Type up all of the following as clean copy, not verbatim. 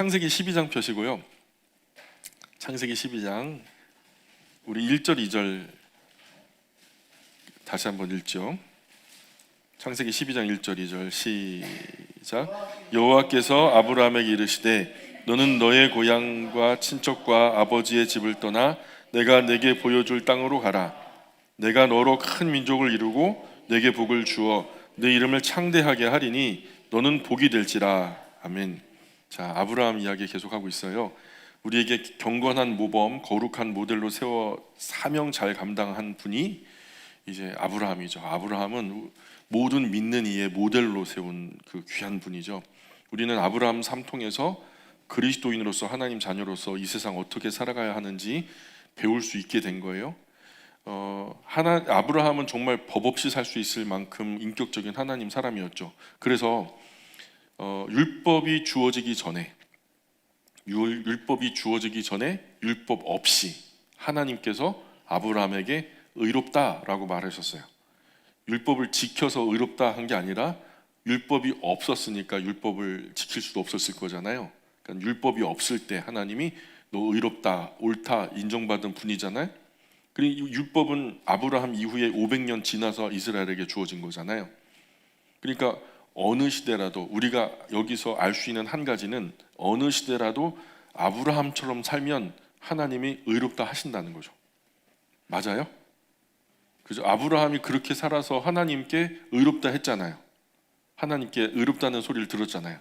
창세기 12장 펴시고요. 창세기 12장 우리 1절 2절 다시 한번 읽죠. 창세기 12장 1절 2절 시작. 여호와께서 아브라함에게 이르시되 너는 너의 고향과 친척과 아버지의 집을 떠나 내가 내게 보여줄 땅으로 가라. 내가 너로 큰 민족을 이루고 내게 복을 주어 내 이름을 창대하게 하리니 너는 복이 될지라. 아멘. 자, 아브라함 이야기 계속하고 있어요. 우리에게 경건한 모범, 거룩한 모델로 세워 사명 잘 감당한 분이 이제 아브라함이죠. 아브라함은 모든 믿는 이의 모델로 세운 그 귀한 분이죠. 우리는 아브라함 삶 통해서 그리스도인으로서 하나님 자녀로서 이 세상 어떻게 살아가야 하는지 배울 수 있게 된 거예요. 아브라함은 정말 법 없이 살 수 있을 만큼 인격적인 하나님 사람이었죠. 그래서 율법이 주어지기 전에 율법 없이 하나님께서 아브라함에게 의롭다라고 말하셨어요. 율법을 지켜서 의롭다 한 게 아니라 율법이 없었으니까 율법을 지킬 수도 없었을 거잖아요. 그러니까 율법이 없을 때 하나님이 너 의롭다, 옳다 인정받은 분이잖아요. 그리고 율법은 아브라함 이후에 500년 지나서 이스라엘에게 주어진 거잖아요. 그러니까 어느 시대라도 우리가 여기서 알 수 있는 한 가지는 어느 시대라도 아브라함처럼 살면 하나님이 의롭다 하신다는 거죠. 맞아요? 그죠? 아브라함이 그렇게 살아서 하나님께 의롭다 했잖아요. 하나님께 의롭다는 소리를 들었잖아요.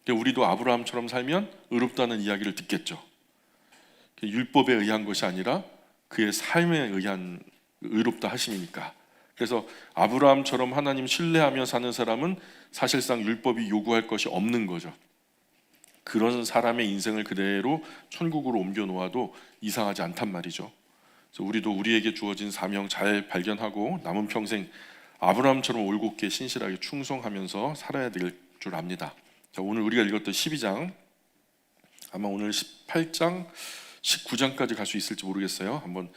우리도 아브라함처럼 살면 의롭다는 이야기를 듣겠죠. 율법에 의한 것이 아니라 그의 삶에 의한 의롭다 하심이니까. 그래서 아브라함처럼 하나님 신뢰하며 사는 사람은 사실상 율법이 요구할 것이 없는 거죠. 그런 사람의 인생을 그대로 천국으로 옮겨 놓아도 이상하지 않단 말이죠. 그래서 우리도 우리에게 주어진 사명 잘 발견하고 남은 평생 아브라함처럼 올곧게 신실하게 충성하면서 살아야 될 줄 압니다. 자, 오늘 우리가 읽었던 12장 아마 오늘 18장 19장까지 갈 수 있을지 모르겠어요. 한번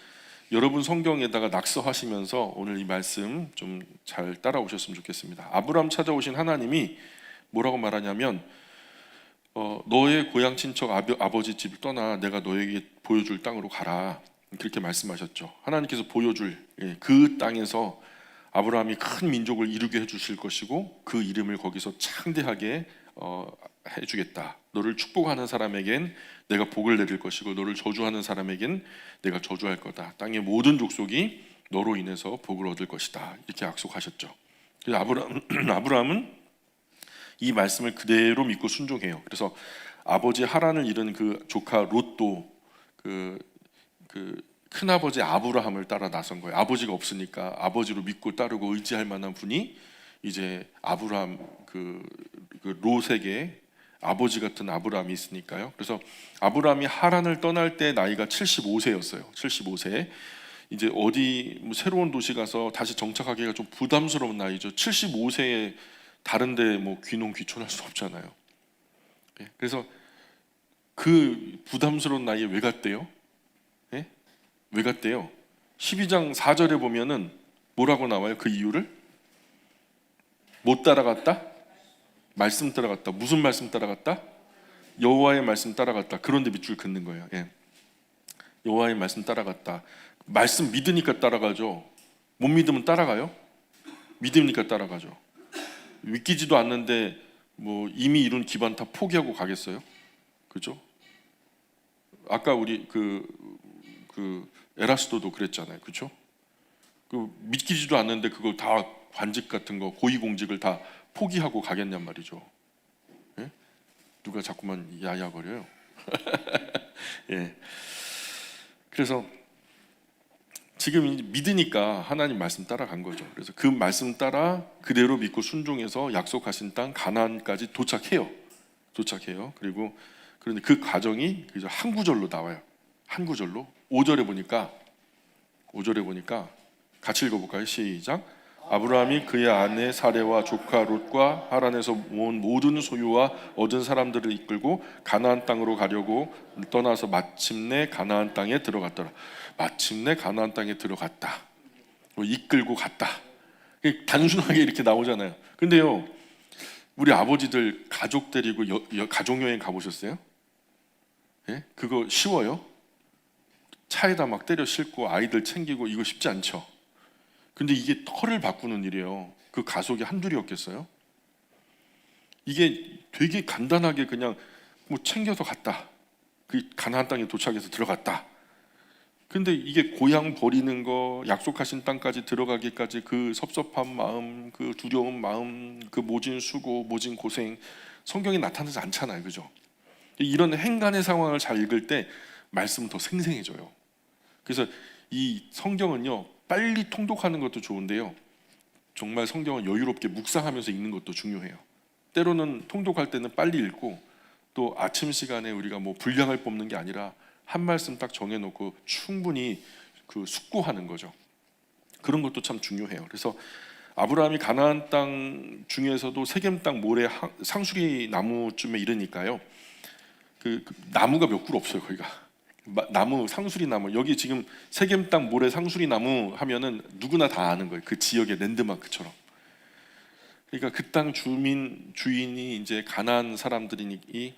여러분 성경에다가 낙서하시면서 오늘 이 말씀 좀 잘 따라오셨으면 좋겠습니다. 아브라함 찾아오신 하나님이 뭐라고 말하냐면 너의 고향 친척 아버지 집을 떠나 내가 너에게 보여줄 땅으로 가라. 그렇게 말씀하셨죠. 하나님께서 보여줄 그 땅에서 아브라함이 큰 민족을 이루게 해주실 것이고 그 이름을 거기서 창대하게 해주겠다. 너를 축복하는 사람에겐 내가 복을 내릴 것이고 너를 저주하는 사람에겐 내가 저주할 거다. 땅의 모든 족속이 너로 인해서 복을 얻을 것이다. 이렇게 약속하셨죠. 그래서 아브라함은 이 말씀을 그대로 믿고 순종해요. 그래서 아버지 하란을 잃은 그 조카 롯도 그 큰아버지 아브라함을 따라 나선 거예요. 아버지가 없으니까 아버지로 믿고 따르고 의지할 만한 분이 이제 아브라함 그 롯에게 아버지 같은 아브라함이 있으니까요. 그래서 아브라함이 하란을 떠날 때 나이가 75세였어요. 75세. 이제 어디 새로운 도시 가서 다시 정착하기가 좀 부담스러운 나이죠. 75세에 다른데 귀농귀촌할 수 없잖아요. 그래서 그 부담스러운 나이에 왜 갔대요? 왜 갔대요? 12장 4절에 보면은 뭐라고 나와요? 그 이유를? 못 따라갔다? 말씀 따라갔다. 무슨 말씀 따라갔다? 여호와의 말씀 따라갔다. 그런데 밑줄 긋는 거예요. 여호와의 말씀 따라갔다. 말씀 믿으니까 따라가죠. 못 믿으면 따라가요? 믿으니까 따라가죠. 믿기지도 않는데 이미 이룬 기반 다 포기하고 가겠어요? 그죠? 아까 우리 그 에라스도도 그랬잖아요. 그죠? 믿기지도 않는데 그걸 다 관직 같은 거 고위공직을 다 포기하고 가겠냔 말이죠. 예? 누가 자꾸만 야야거려요. 예. 그래서 지금 믿으니까 하나님 말씀 따라간 거죠. 그래서 그 말씀 따라 그대로 믿고 순종해서 약속하신 땅 가나안까지 도착해요. 그리고 그런데 그 과정이 한 구절로 나와요. 한 구절로 5절에 보니까 같이 읽어볼까요? 시작. 아브라함이 그의 아내 사레와 조카 롯과 하란에서 모은 모든 소유와 얻은 사람들을 이끌고 가나안 땅으로 가려고 떠나서 마침내 가나안 땅에 들어갔더라. 마침내 가나안 땅에 들어갔다. 이끌고 갔다. 단순하게 이렇게 나오잖아요. 근데요, 우리 아버지들 가족 데리고 가족 여행 가보셨어요? 예? 그거 쉬워요? 차에다 막 때려 싣고 아이들 챙기고 이거 쉽지 않죠. 근데 이게 터를 바꾸는 일이에요. 그 가속이 한둘이었겠어요? 이게 되게 간단하게 그냥 뭐 챙겨서 갔다. 그 가나안 땅에 도착해서 들어갔다. 근데 이게 고향 버리는 거, 약속하신 땅까지 들어가기까지 그 섭섭한 마음, 그 두려운 마음, 그 모진 수고, 모진 고생, 성경에 나타나지 않잖아요, 그죠? 이런 행간의 상황을 잘 읽을 때 말씀은 더 생생해져요. 그래서 이 성경은요, 빨리 통독하는 것도 좋은데요, 정말 성경을 여유롭게 묵상하면서 읽는 것도 중요해요. 때로는 통독할 때는 빨리 읽고, 또 아침 시간에 우리가 뭐 분량을 뽑는 게 아니라 한 말씀 딱 정해놓고 충분히 그 숙고하는 거죠. 그런 것도 참 중요해요. 그래서 아브라함이 가나안 땅 중에서도 세겜 땅 모래 상수리 나무쯤에 이르니까요, 그 나무가 몇 그루 없어요. 거기가 나무, 상수리 나무. 여기 지금 세겜 땅 모래 상수리 나무 하면은 누구나 다 아는 거예요. 그 지역의 랜드마크처럼. 그러니까 그 땅 주인이 이제 가나안 사람들이니,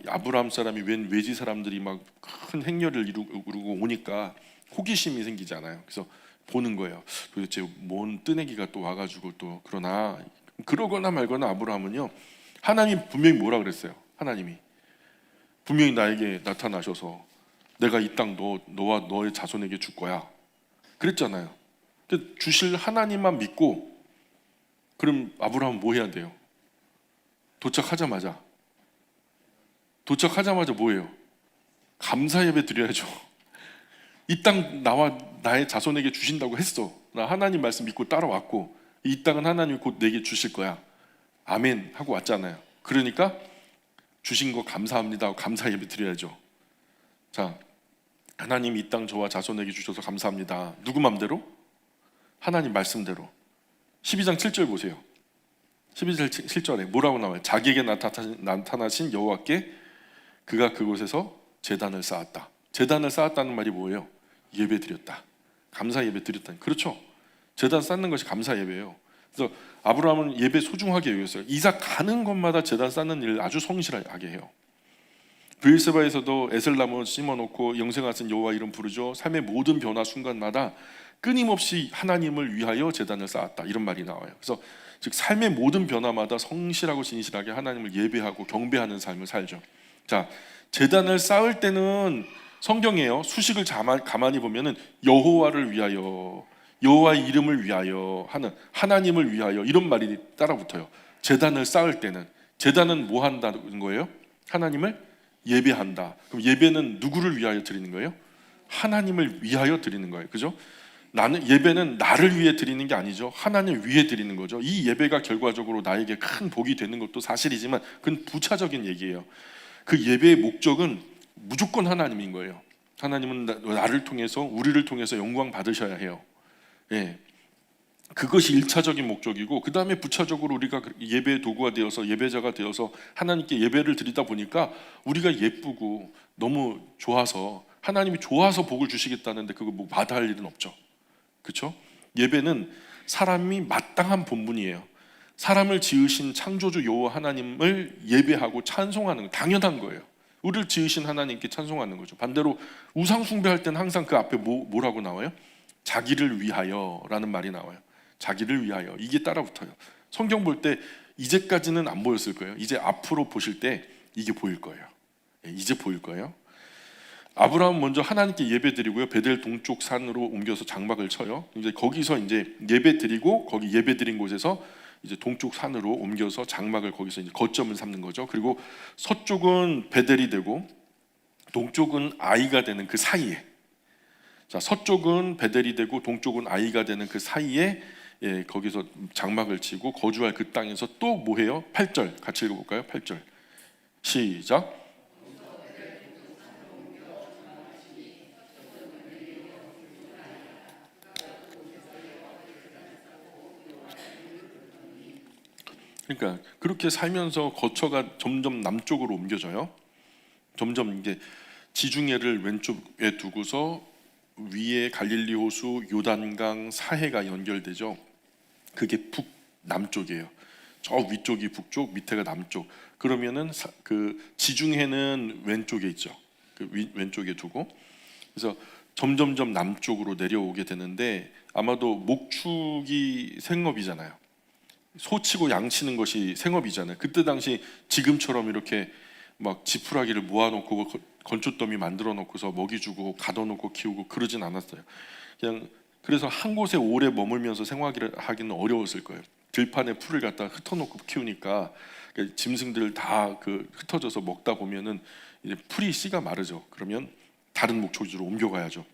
아브라함 사람이 웬 외지 사람들이 막 큰 행렬을 이루고 오니까 호기심이 생기잖아요. 그래서 보는 거예요. 도대체 뭔 뜨내기가 또 와가지고 또 그러나, 그러거나 말거나 아브라함은요, 하나님 분명히 뭐라 그랬어요. 하나님이 분명히 나에게 나타나셔서 내가 이 땅 너와 너의 자손에게 줄 거야 그랬잖아요. 주실 하나님만 믿고, 그럼 아브라함은 뭐 해야 돼요? 도착하자마자 뭐예요? 감사 예배 드려야죠. 이 땅 나와 나의 자손에게 주신다고 했어. 나 하나님 말씀 믿고 따라왔고, 이 땅은 하나님이 곧 내게 주실 거야. 아멘 하고 왔잖아요. 그러니까 주신 거 감사합니다 하고 감사 예배 드려야죠. 자, 하나님 이 땅 저와 자손에게 주셔서 감사합니다. 누구 맘대로? 하나님 말씀대로. 12장 7절 보세요. 12절 7절에 뭐라고 나와요? 자기에게 나타나신 여호와께 그가 그곳에서 제단을 쌓았다. 제단을 쌓았다는 말이 뭐예요? 예배 드렸다. 감사 예배 드렸다. 그렇죠. 제단 쌓는 것이 감사 예배예요. 그래서 아브라함은 예배 소중하게 여겼어요. 이삭 가는 곳마다 제단 쌓는 일을 아주 성실하게 해요. 브엘세바에서도 에셀나무 심어놓고 영생하신 여호와 이름 부르죠. 삶의 모든 변화 순간마다 끊임없이 하나님을 위하여 제단을 쌓았다, 이런 말이 나와요. 그래서 즉 삶의 모든 변화마다 성실하고 진실하게 하나님을 예배하고 경배하는 삶을 살죠. 자, 제단을 쌓을 때는 성경이에요. 수식을 가만히 보면은 여호와를 위하여, 여호와의 이름을 위하여 하는, 하나님을 위하여, 이런 말이 따라붙어요. 제단을 쌓을 때는, 제단은 뭐 한다는 거예요? 하나님을 예배한다. 그럼 예배는 누구를 위하여 드리는 거예요? 하나님을 위하여 드리는 거예요. 그죠? 예배는 나를 위해 드리는 게 아니죠. 하나님을 위해 드리는 거죠. 이 예배가 결과적으로 나에게 큰 복이 되는 것도 사실이지만 그건 부차적인 얘기예요. 그 예배의 목적은 무조건 하나님인 거예요. 하나님은 나를 통해서, 우리를 통해서 영광 받으셔야 해요. 예. 그것이 1차적인 목적이고, 그 다음에 부차적으로 우리가 예배의 도구가 되어서, 예배자가 되어서 하나님께 예배를 드리다 보니까 우리가 예쁘고 너무 좋아서, 하나님이 좋아서 복을 주시겠다는데 그거 뭐 마다할 일은 없죠. 그렇죠? 예배는 사람이 마땅한 본분이에요. 사람을 지으신 창조주 여호와 하나님을 예배하고 찬송하는 거 당연한 거예요. 우리를 지으신 하나님께 찬송하는 거죠. 반대로 우상 숭배할 때는 항상 그 앞에 뭐라고 나와요? 자기를 위하여라는 말이 나와요. 자기를 위하여, 이게 따라붙어요. 성경 볼 때 이제까지는 안 보였을 거예요. 이제 앞으로 보실 때 이게 보일 거예요. 이제 보일 거예요. 아브라함은 먼저 하나님께 예배드리고요, 베델 동쪽 산으로 옮겨서 장막을 쳐요. 이제 거기서 이제 예배드리고, 거기 예배드린 곳에서 이제 동쪽 산으로 옮겨서 장막을, 거기서 이제 거점을 삼는 거죠. 그리고 서쪽은 베델이 되고 동쪽은 아이가 되는 그 사이에, 자, 서쪽은 베델이 되고 동쪽은 아이가 되는 그 사이에, 예, 거기서 장막을 치고 거주할 그 땅에서 또 뭐해요? 8절 같이 읽어볼까요? 8절 시작. 그러니까 그렇게 살면서 거처가 점점 남쪽으로 옮겨져요. 점점 이제 지중해를 왼쪽에 두고서 위에 갈릴리 호수, 요단강, 사해가 연결되죠. 그게 북남쪽이에요. 저 위쪽이 북쪽, 밑에가 남쪽. 그러면은 그 지중해는 왼쪽에 있죠. 그 왼쪽에 두고. 그래서 점점점 남쪽으로 내려오게 되는데 아마도 목축이 생업이잖아요. 소치고 양치는 것이 생업이잖아요. 그때 당시 지금처럼 이렇게 막 지푸라기를 모아놓고 건초더미 만들어 놓고서 먹이 주고 가둬놓고 키우고 그러진 않았어요. 그냥 그래서 한 곳에 오래 머물면서 생활을 하기는 어려웠을 거예요. 들판에 풀을 갖다 흩어놓고 키우니까 짐승들 다 그 흩어져서 먹다 보면은 이제 풀이 씨가 마르죠. 그러면 다른 목초지로 옮겨가야죠.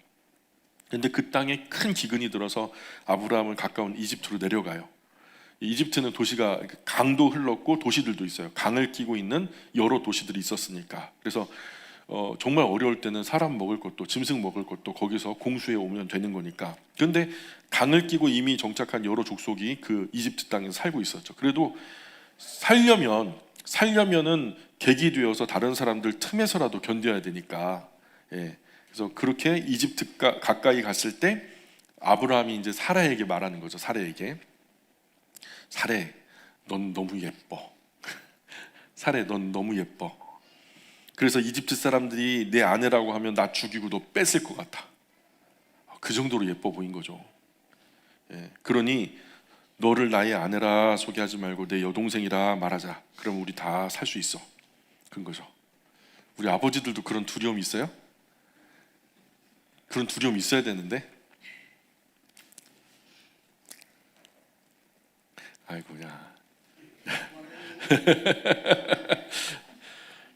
근데 그 땅에 큰 기근이 들어서 아브라함은 가까운 이집트로 내려가요. 이집트는 도시가 강도 흘렀고 도시들도 있어요. 강을 끼고 있는 여러 도시들이 있었으니까. 그래서 정말 어려울 때는 사람 먹을 것도 짐승 먹을 것도 거기서 공수해 오면 되는 거니까. 그런데 강을 끼고 이미 정착한 여러 족속이 그 이집트 땅에 살고 있었죠. 그래도 살려면은 객이 되어서 다른 사람들 틈에서라도 견뎌야 되니까. 예. 그래서 그렇게 이집트 가까이 갔을 때 아브라함이 이제 사라에게 말하는 거죠. 사라에게. 사레, 넌 너무 예뻐. 사레, 넌 너무 예뻐. 그래서 이집트 사람들이 내 아내라고 하면 나 죽이고 너 뺏을 것 같아. 그 정도로 예뻐 보인 거죠. 예, 그러니 너를 나의 아내라 소개하지 말고 내 여동생이라 말하자. 그럼 우리 다 살 수 있어. 그런 거죠. 우리 아버지들도 그런 두려움이 있어요? 그런 두려움이 있어야 되는데. 아이고야.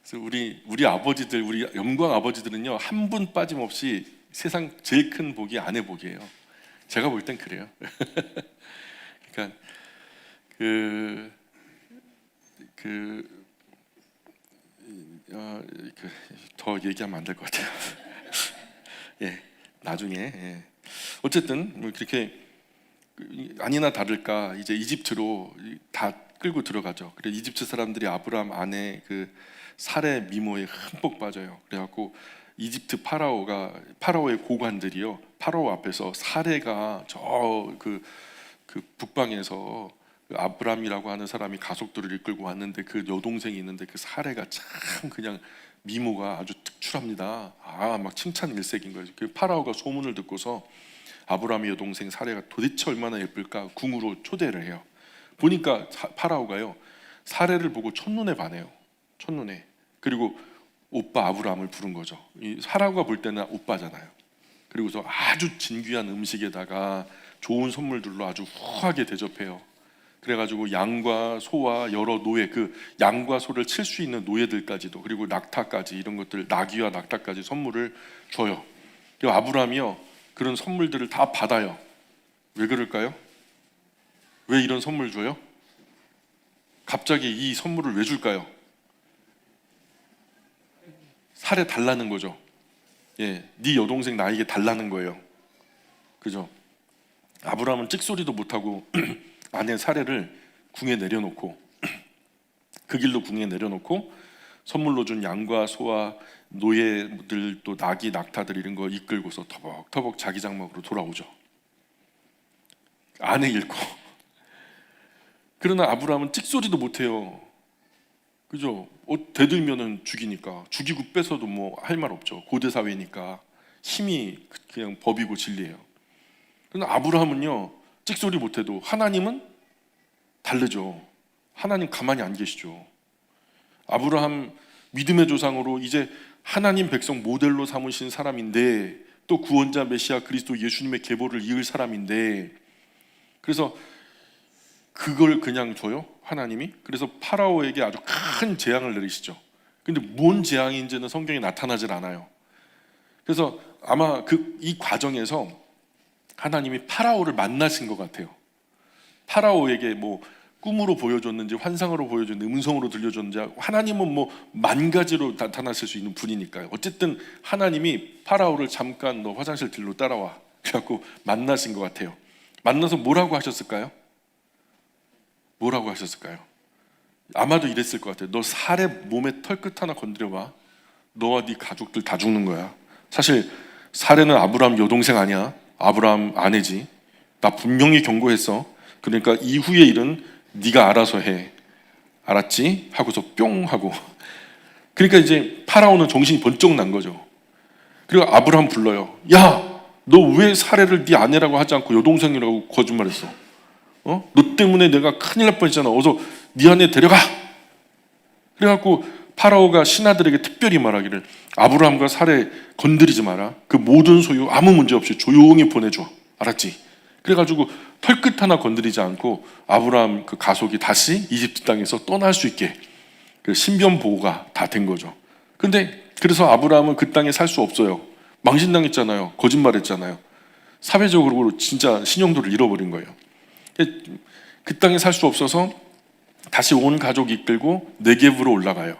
그래서 우리 아버지들, 우리 영광 아버지들은요, 한 분 빠짐없이 세상 제일 큰 복이 아내 복이에요. 제가 볼 땐 그래요. 그러니까 더 얘기하면 안 될 것 같아요. 예, 나중에. 예. 어쨌든 뭐 그렇게 아니나 다를까 이제 이집트로 다 끌고 들어가죠. 그래 이집트 사람들이 아브라함 아내 그 사레 미모에 흠뻑 빠져요. 그래갖고 이집트 파라오의 고관들이요, 파라오 앞에서 사레가 저 그 북방에서 아브람이라고 하는 사람이 가속도를 이끌고 왔는데 그 여동생이 있는데 그 사레가 참 그냥 미모가 아주 특출합니다. 막 칭찬 일색인 거예요. 그 파라오가 소문을 듣고서 아브라함의 여동생 사레가 도대체 얼마나 예쁠까 궁으로 초대를 해요. 보니까 파라오가요, 사레를 보고 첫눈에 반해요. 첫눈에. 그리고 오빠 아브라함을 부른 거죠. 이 파라오가 볼 때는 오빠잖아요. 그리고서 아주 진귀한 음식에다가 좋은 선물들로 아주 후하게 대접해요. 그래가지고 양과 소와 여러 노예, 그 양과 소를 칠 수 있는 노예들까지도, 그리고 낙타까지, 이런 것들, 나귀와 낙타까지 선물을 줘요. 그리고 아브라함이요, 그런 선물들을 다 받아요. 왜 그럴까요? 왜 이런 선물 줘요? 갑자기 이 선물을 왜 줄까요? 사례 달라는 거죠. 예, 네 여동생 나에게 달라는 거예요. 그죠? 아브라함은 찍소리도 못하고 아내 사례를 궁에 내려놓고 그 길로 궁에 내려놓고 선물로 준 양과 소와 노예들 또 나귀 낙타들 이런 거 이끌고서 터벅터벅 자기 장막으로 돌아오죠. 아내 잃고. 그러나 아브라함은 찍소리도 못해요. 그죠? 옷 대들면은 죽이니까, 죽이고 뺏어도 뭐 할 말 없죠. 고대 사회니까 힘이 그냥 법이고 진리예요. 그러나 아브라함은요, 찍소리 못해도 하나님은 다르죠. 하나님 가만히 안 계시죠. 아브라함 믿음의 조상으로 이제 하나님 백성 모델로 삼으신 사람인데, 또 구원자 메시아 그리스도 예수님의 계보를 이을 사람인데, 그래서 그걸 그냥 줘요, 하나님이? 그래서 파라오에게 아주 큰 재앙을 내리시죠. 근데 뭔 재앙인지는 성경에 나타나질 않아요. 그래서 아마 이 과정에서 하나님이 파라오를 만나신 것 같아요. 파라오에게 뭐 꿈으로 보여줬는지 환상으로 보여줬는지 음성으로 들려줬는지, 하나님은 뭐 만 가지로 나타나실 수 있는 분이니까요. 어쨌든 하나님이 파라오를 잠깐 너 화장실 들로 따라와 그래갖고 만나신 것 같아요. 만나서 뭐라고 하셨을까요? 뭐라고 하셨을까요? 아마도 이랬을 것 같아요. 너 사례 몸에 털끝 하나 건드려봐, 너와 네 가족들 다 죽는 거야. 사실 사례는 아브라함 여동생 아니야. 아브라함 아내지. 나 분명히 경고했어. 그러니까 이후의 일은 네가 알아서 해. 알았지? 하고서 뿅 하고 그러니까 이제 파라오는 정신이 번쩍 난 거죠. 그리고 아브라함 불러요. 야, 너 왜 사례를 네 아내라고 하지 않고 여동생이라고 거짓말했어? 너 때문에 내가 큰일 날 뻔했잖아. 어서 네 아내 데려가. 그래갖고 파라오가 신하들에게 특별히 말하기를 아브라함과 사례 건드리지 마라. 그 모든 소유 아무 문제 없이 조용히 보내줘. 알았지? 그래가지고 털끝 하나 건드리지 않고 아브라함 그 가족이 다시 이집트 땅에서 떠날 수 있게 그 신변 보호가 다 된 거죠. 근데 그래서 아브라함은 그 땅에 살 수 없어요. 망신당했잖아요. 거짓말했잖아요. 사회적으로 진짜 신용도를 잃어버린 거예요. 그 땅에 살 수 없어서 다시 온 가족 이끌고 네게브로 올라가요.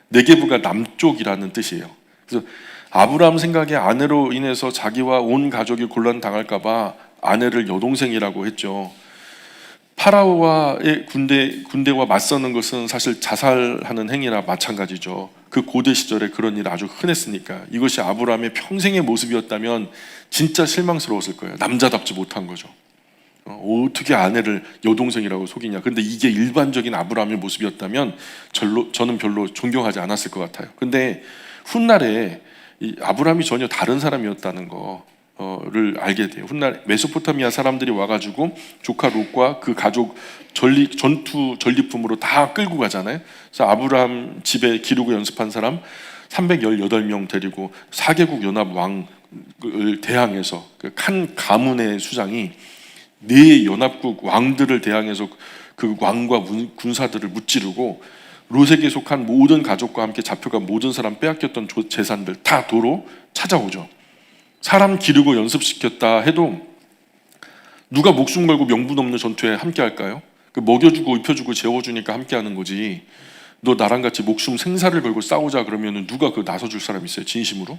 네게브가 남쪽이라는 뜻이에요. 그래서 아브라함 생각에 아내로 인해서 자기와 온 가족이 곤란 당할까 봐 아내를 여동생이라고 했죠. 파라오와의 군대와 맞서는 것은 사실 자살하는 행위나 마찬가지죠. 그 고대 시절에 그런 일 아주 흔했으니까. 이것이 아브라함의 평생의 모습이었다면 진짜 실망스러웠을 거예요. 남자답지 못한 거죠. 어떻게 아내를 여동생이라고 속이냐. 근데 이게 일반적인 아브라함의 모습이었다면 저는 별로 존경하지 않았을 것 같아요. 근데 훗날에 이 아브라함이 전혀 다른 사람이었다는 거를 알게 돼요. 훗날 메소포타미아 사람들이 와가지고 조카 롯과 그 가족 전투 전리품으로 다 끌고 가잖아요. 그래서 아브라함 집에 기르고 연습한 사람 318명 데리고 4개국 연합 왕을 대항해서 그 칸 가문의 수장이 네 연합국 왕들을 대항해서 그 왕과 군사들을 무찌르고 롯에게 속한 모든 가족과 함께 잡혀간 모든 사람 빼앗겼던 재산들 다 도로 찾아오죠. 사람 기르고 연습시켰다 해도 누가 목숨 걸고 명분 없는 전투에 함께 할까요? 그 먹여주고 입혀주고 재워주니까 함께 하는 거지. 너 나랑 같이 목숨 생사를 걸고 싸우자 그러면 누가 그 나서줄 사람 있어요? 진심으로?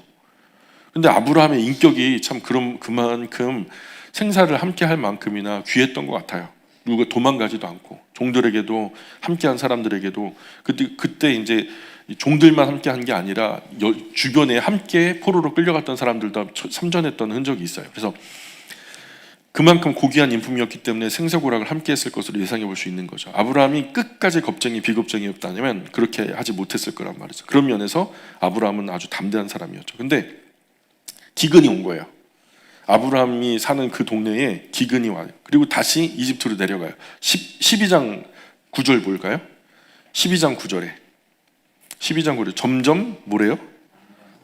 근데 아브라함의 인격이 참 그만큼 생사를 함께 할 만큼이나 귀했던 것 같아요. 누가 도망가지도 않고 종들에게도 함께한 사람들에게도 그때 이제 종들만 함께한 게 아니라 주변에 함께 포로로 끌려갔던 사람들도 참전했던 흔적이 있어요. 그래서 그만큼 고귀한 인품이었기 때문에 생사고락을 함께했을 것으로 예상해 볼 수 있는 거죠. 아브라함이 끝까지 비겁쟁이였다면 그렇게 하지 못했을 거란 말이죠. 그런 면에서 아브라함은 아주 담대한 사람이었죠. 근데 기근이 온 거예요. 아브라함이 사는 그 동네에 기근이 와요. 그리고 다시 이집트로 내려가요. 12장 9절 볼까요? 12장 9절에 점점 뭐래요?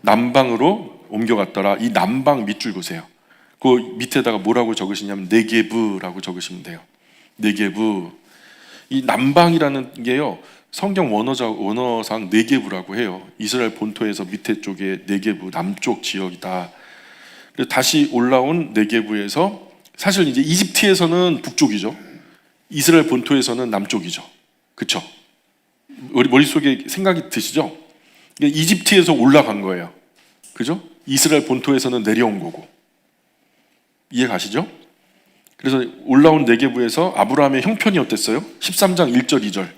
남방으로 옮겨갔더라. 이 남방 밑줄 보세요. 그 밑에다가 뭐라고 적으시냐면 네게브라고 적으시면 돼요. 네게브. 이 남방이라는 게요, 성경 원어상 네게브라고 해요. 이스라엘 본토에서 밑에 쪽에 네게브 남쪽 지역이다. 다시 올라온 네게브에서 사실 이제 이집트에서는 북쪽이죠. 이스라엘 본토에서는 남쪽이죠. 그렇죠? 머릿속에 생각이 드시죠? 이집트에서 올라간 거예요. 그죠? 이스라엘 본토에서는 내려온 거고. 이해 가시죠? 그래서 올라온 네게브에서 아브라함의 형편이 어땠어요? 13장 1절 2절.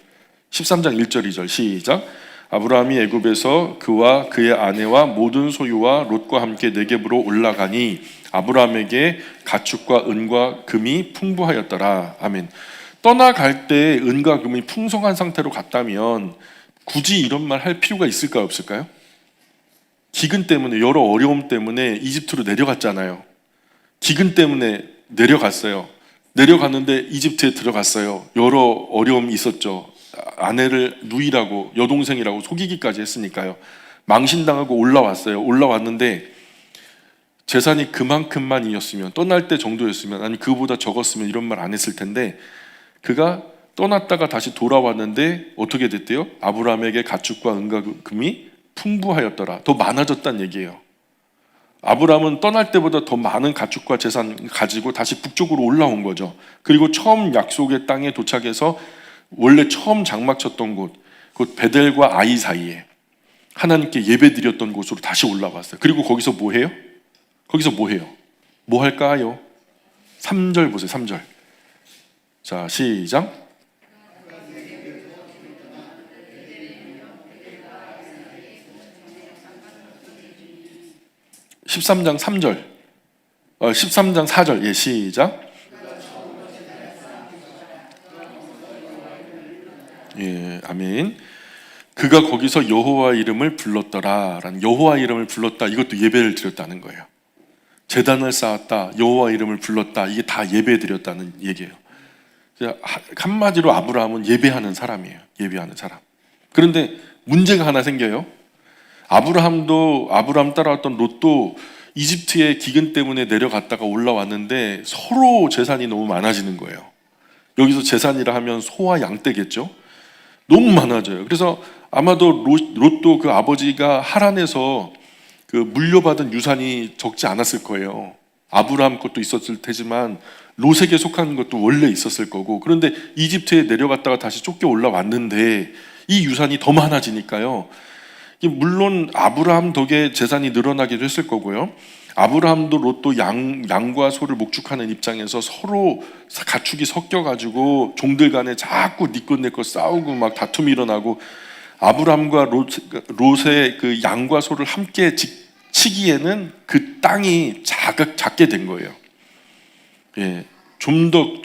13장 1절 2절 시작. 아브라함이 애굽에서 그와 그의 아내와 모든 소유와 롯과 함께 네겝으로 올라가니 아브라함에게 가축과 은과 금이 풍부하였더라. 아멘. 떠나갈 때 은과 금이 풍성한 상태로 갔다면 굳이 이런 말 할 필요가 있을까요, 없을까요? 기근 때문에, 여러 어려움 때문에 이집트로 내려갔잖아요. 기근 때문에 내려갔어요. 내려갔는데 이집트에 들어갔어요. 여러 어려움이 있었죠. 아내를 누이라고, 여동생이라고 속이기까지 했으니까요. 망신당하고 올라왔어요. 올라왔는데 재산이 그만큼만이었으면, 떠날 때 정도였으면, 아니 그보다 적었으면 이런 말 안 했을 텐데, 그가 떠났다가 다시 돌아왔는데 어떻게 됐대요? 아브라함에게 가축과 은과 금이 풍부하였더라. 더 많아졌다는 얘기예요. 아브라함은 떠날 때보다 더 많은 가축과 재산 가지고 다시 북쪽으로 올라온 거죠. 그리고 처음 약속의 땅에 도착해서 원래 처음 장막 쳤던 곳, 곧 베델과 아이 사이에 하나님께 예배드렸던 곳으로 다시 올라왔어요. 그리고 거기서 뭐 해요? 뭐 할까요? 3절 보세요. 3절. 자, 시작. 13장 3절. 13장 4절. 예, 시작. 예, 아멘. 그가 거기서 여호와 이름을 불렀더라라는, 여호와 이름을 불렀다, 이것도 예배를 드렸다는 거예요. 제단을 쌓았다, 여호와 이름을 불렀다, 이게 다 예배 드렸다는 얘기예요. 한마디로 아브라함은 예배하는 사람이에요. 예배하는 사람. 그런데 문제가 하나 생겨요. 아브라함 따라왔던 롯도 이집트의 기근 때문에 내려갔다가 올라왔는데 서로 재산이 너무 많아지는 거예요. 여기서 재산이라 하면 소와 양떼겠죠. 너무 많아져요. 그래서 아마도 롯도 그 아버지가 하란에서 그 물려받은 유산이 적지 않았을 거예요. 아브라함 것도 있었을 테지만 롯에게 속한 것도 원래 있었을 거고, 그런데 이집트에 내려갔다가 다시 쫓겨 올라왔는데 이 유산이 더 많아지니까요. 물론 아브라함 덕에 재산이 늘어나기도 했을 거고요. 아브라함도 롯도 양과 소를 목축하는 입장에서 서로 가축이 섞여가지고 종들 간에 자꾸 니것 내것 싸우고 막 다툼이 일어나고, 아브라함과 롯의 그 양과 소를 함께 치기에는 그 땅이 작게 된 거예요. 예, 좀 더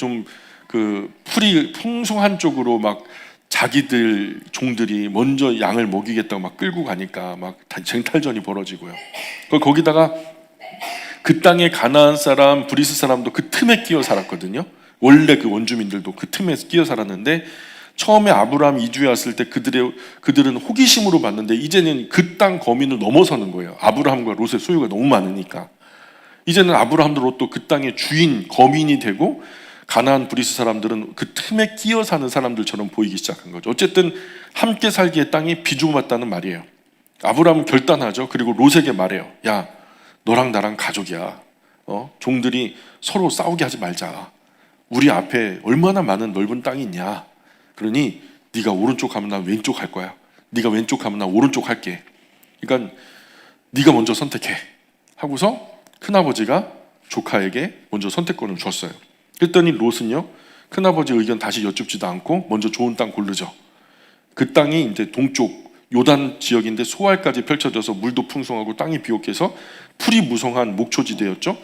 그 풀이 풍성한 쪽으로 막 자기들 종들이 먼저 양을 먹이겠다고 막 끌고 가니까 막 쟁탈전이 벌어지고요. 거기다가 그 땅에 가나안 사람, 브리스 사람도 그 틈에 끼어 살았거든요. 원래 그 원주민들도 그 틈에 끼어 살았는데, 처음에 아브라함 이주해 왔을 때 그들은 호기심으로 봤는데 이제는 그 땅 거민을 넘어서는 거예요. 아브라함과 롯의 소유가 너무 많으니까. 이제는 아브라함도 롯도 그 땅의 주인, 거민이 되고, 가나안 브리스 사람들은 그 틈에 끼어 사는 사람들처럼 보이기 시작한 거죠. 어쨌든 함께 살기의 땅이 비좁았다는 말이에요. 아브라함은 결단하죠. 그리고 롯에게 말해요. 야, 너랑 나랑 가족이야. 종들이 서로 싸우게 하지 말자. 우리 앞에 얼마나 많은 넓은 땅이 있냐. 그러니 네가 오른쪽 하면 난 왼쪽 할 거야. 네가 왼쪽 하면 난 오른쪽 할게. 그러니까 네가 먼저 선택해. 하고서 큰아버지가 조카에게 먼저 선택권을 줬어요. 그랬더니 롯은요, 큰아버지 의견 다시 여쭙지도 않고 먼저 좋은 땅 고르죠. 그 땅이 이제 동쪽 요단 지역인데 소알까지 펼쳐져서 물도 풍성하고 땅이 비옥해서 풀이 무성한 목초지대였죠.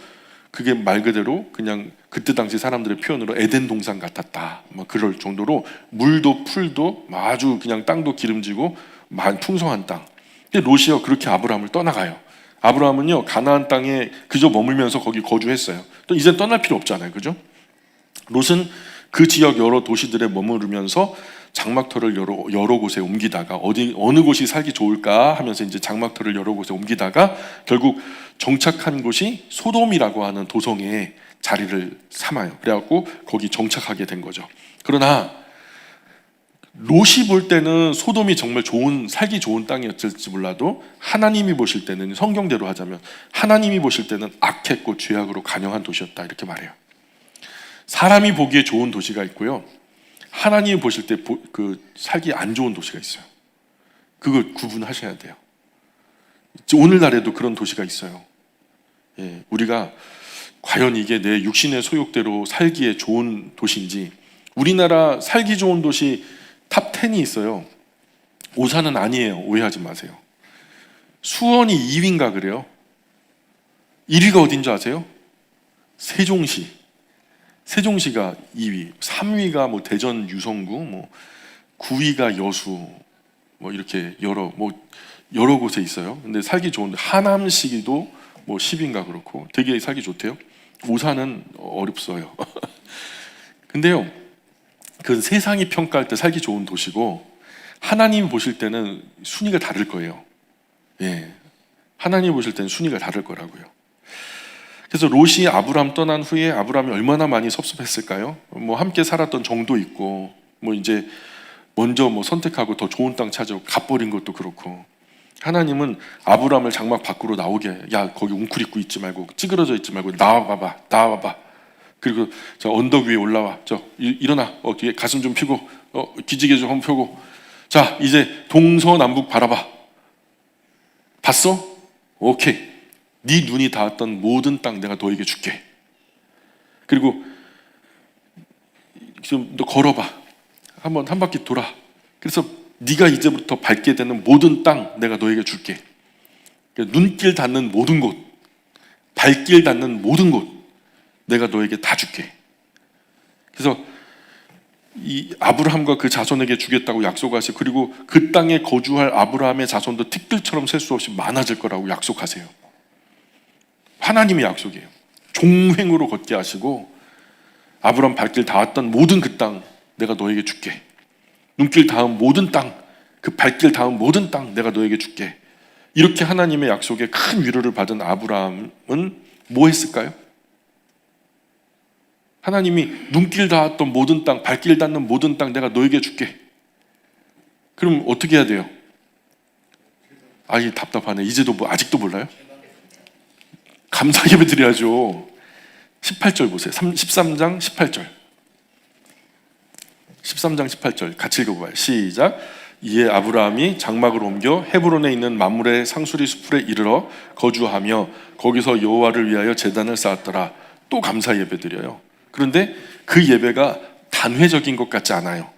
그게 말 그대로 그냥 그때 당시 사람들의 표현으로 에덴 동산 같았다. 막 그럴 정도로 물도 풀도 아주 그냥 땅도 기름지고 풍성한 땅. 근데 롯이요, 그렇게 아브라함을 떠나가요. 아브라함은요, 가나안 땅에 그저 머물면서 거기 거주했어요. 또 이제 떠날 필요 없잖아요, 그죠? 롯은 그 지역 여러 도시들에 머무르면서 장막터를 여러 곳에 옮기다가 어느 곳이 살기 좋을까 하면서 이제 장막터를 여러 곳에 옮기다가 결국 정착한 곳이 소돔이라고 하는 도성에 자리를 삼아요. 그래갖고 거기 정착하게 된 거죠. 그러나 롯이 볼 때는 소돔이 정말 살기 좋은 땅이었을지 몰라도 하나님이 보실 때는, 성경대로 하자면 하나님이 보실 때는 악했고 죄악으로 간영한 도시였다, 이렇게 말해요. 사람이 보기에 좋은 도시가 있고요, 하나님이 보실 때 그 살기 안 좋은 도시가 있어요. 그걸 구분하셔야 돼요. 오늘날에도 그런 도시가 있어요. 예, 우리가 과연 이게 내 육신의 소욕대로 살기에 좋은 도시인지. 우리나라 살기 좋은 도시 탑 10이 있어요. 오산은 아니에요. 오해하지 마세요. 수원이 2위인가 그래요. 1위가 어딘 줄 아세요? 세종시. 세종시가 2위, 3위가 뭐 대전 유성구, 뭐 9위가 여수, 뭐 이렇게 여러 곳에 있어요. 근데 살기 좋은데 하남시도 뭐 10인가 그렇고 되게 살기 좋대요. 오산은 어렵어요. 근데요, 그 세상이 평가할 때 살기 좋은 도시고 하나님 보실 때는 순위가 다를 거예요. 예, 하나님 보실 때는 순위가 다를 거라고요. 그래서 롯이 아브라함 떠난 후에 아브라함이 얼마나 많이 섭섭했을까요? 뭐 함께 살았던 정도 있고, 뭐 이제 먼저 뭐 선택하고 더 좋은 땅 찾아오고 갓버린 것도 그렇고, 하나님은 아브라함을 장막 밖으로 나오게, 야 거기 웅크리 있고 있지 말고 찌그러져 있지 말고 나와봐봐. 그리고 저 언덕 위에 올라와, 일어나, 뒤에 가슴 좀 펴고, 기지개 좀 한번 펴고, 자 이제 동서남북 바라봐. 봤어? 오케이. 네 눈이 닿았던 모든 땅 내가 너에게 줄게. 그리고 좀 너 걸어봐. 한번 한 바퀴 돌아. 그래서 네가 이제부터 밟게 되는 모든 땅 내가 너에게 줄게. 눈길 닿는 모든 곳, 발길 닿는 모든 곳 내가 너에게 다 줄게. 그래서 이 아브라함과 그 자손에게 주겠다고 약속하세요. 그리고 그 땅에 거주할 아브라함의 자손도 티끌처럼 셀 수 없이 많아질 거라고 약속하세요. 하나님의 약속이에요. 종횡으로 걷게 하시고 아브라함 발길 닿았던 모든 그 땅 내가 너에게 줄게. 눈길 닿은 모든 땅, 그 발길 닿은 모든 땅 내가 너에게 줄게. 이렇게 하나님의 약속에 큰 위로를 받은 아브라함은 뭐 했을까요? 하나님이 눈길 닿았던 모든 땅, 발길 닿는 모든 땅 내가 너에게 줄게. 그럼 어떻게 해야 돼요? 아이 답답하네. 이제도 아직도 몰라요? 감사 예배 드려야죠. 18절 보세요. 13장 18절. 13장 18절 같이 읽어봐요. 시작. 이에 아브라함이 장막을 옮겨 헤브론에 있는 mamre의 상수리 숲에 이르러 거주하며 거기서 여호와를 위하여 제단을 쌓았더라. 또 감사 예배 드려요. 그런데 그 예배가 단회적인 것 같지 않아요.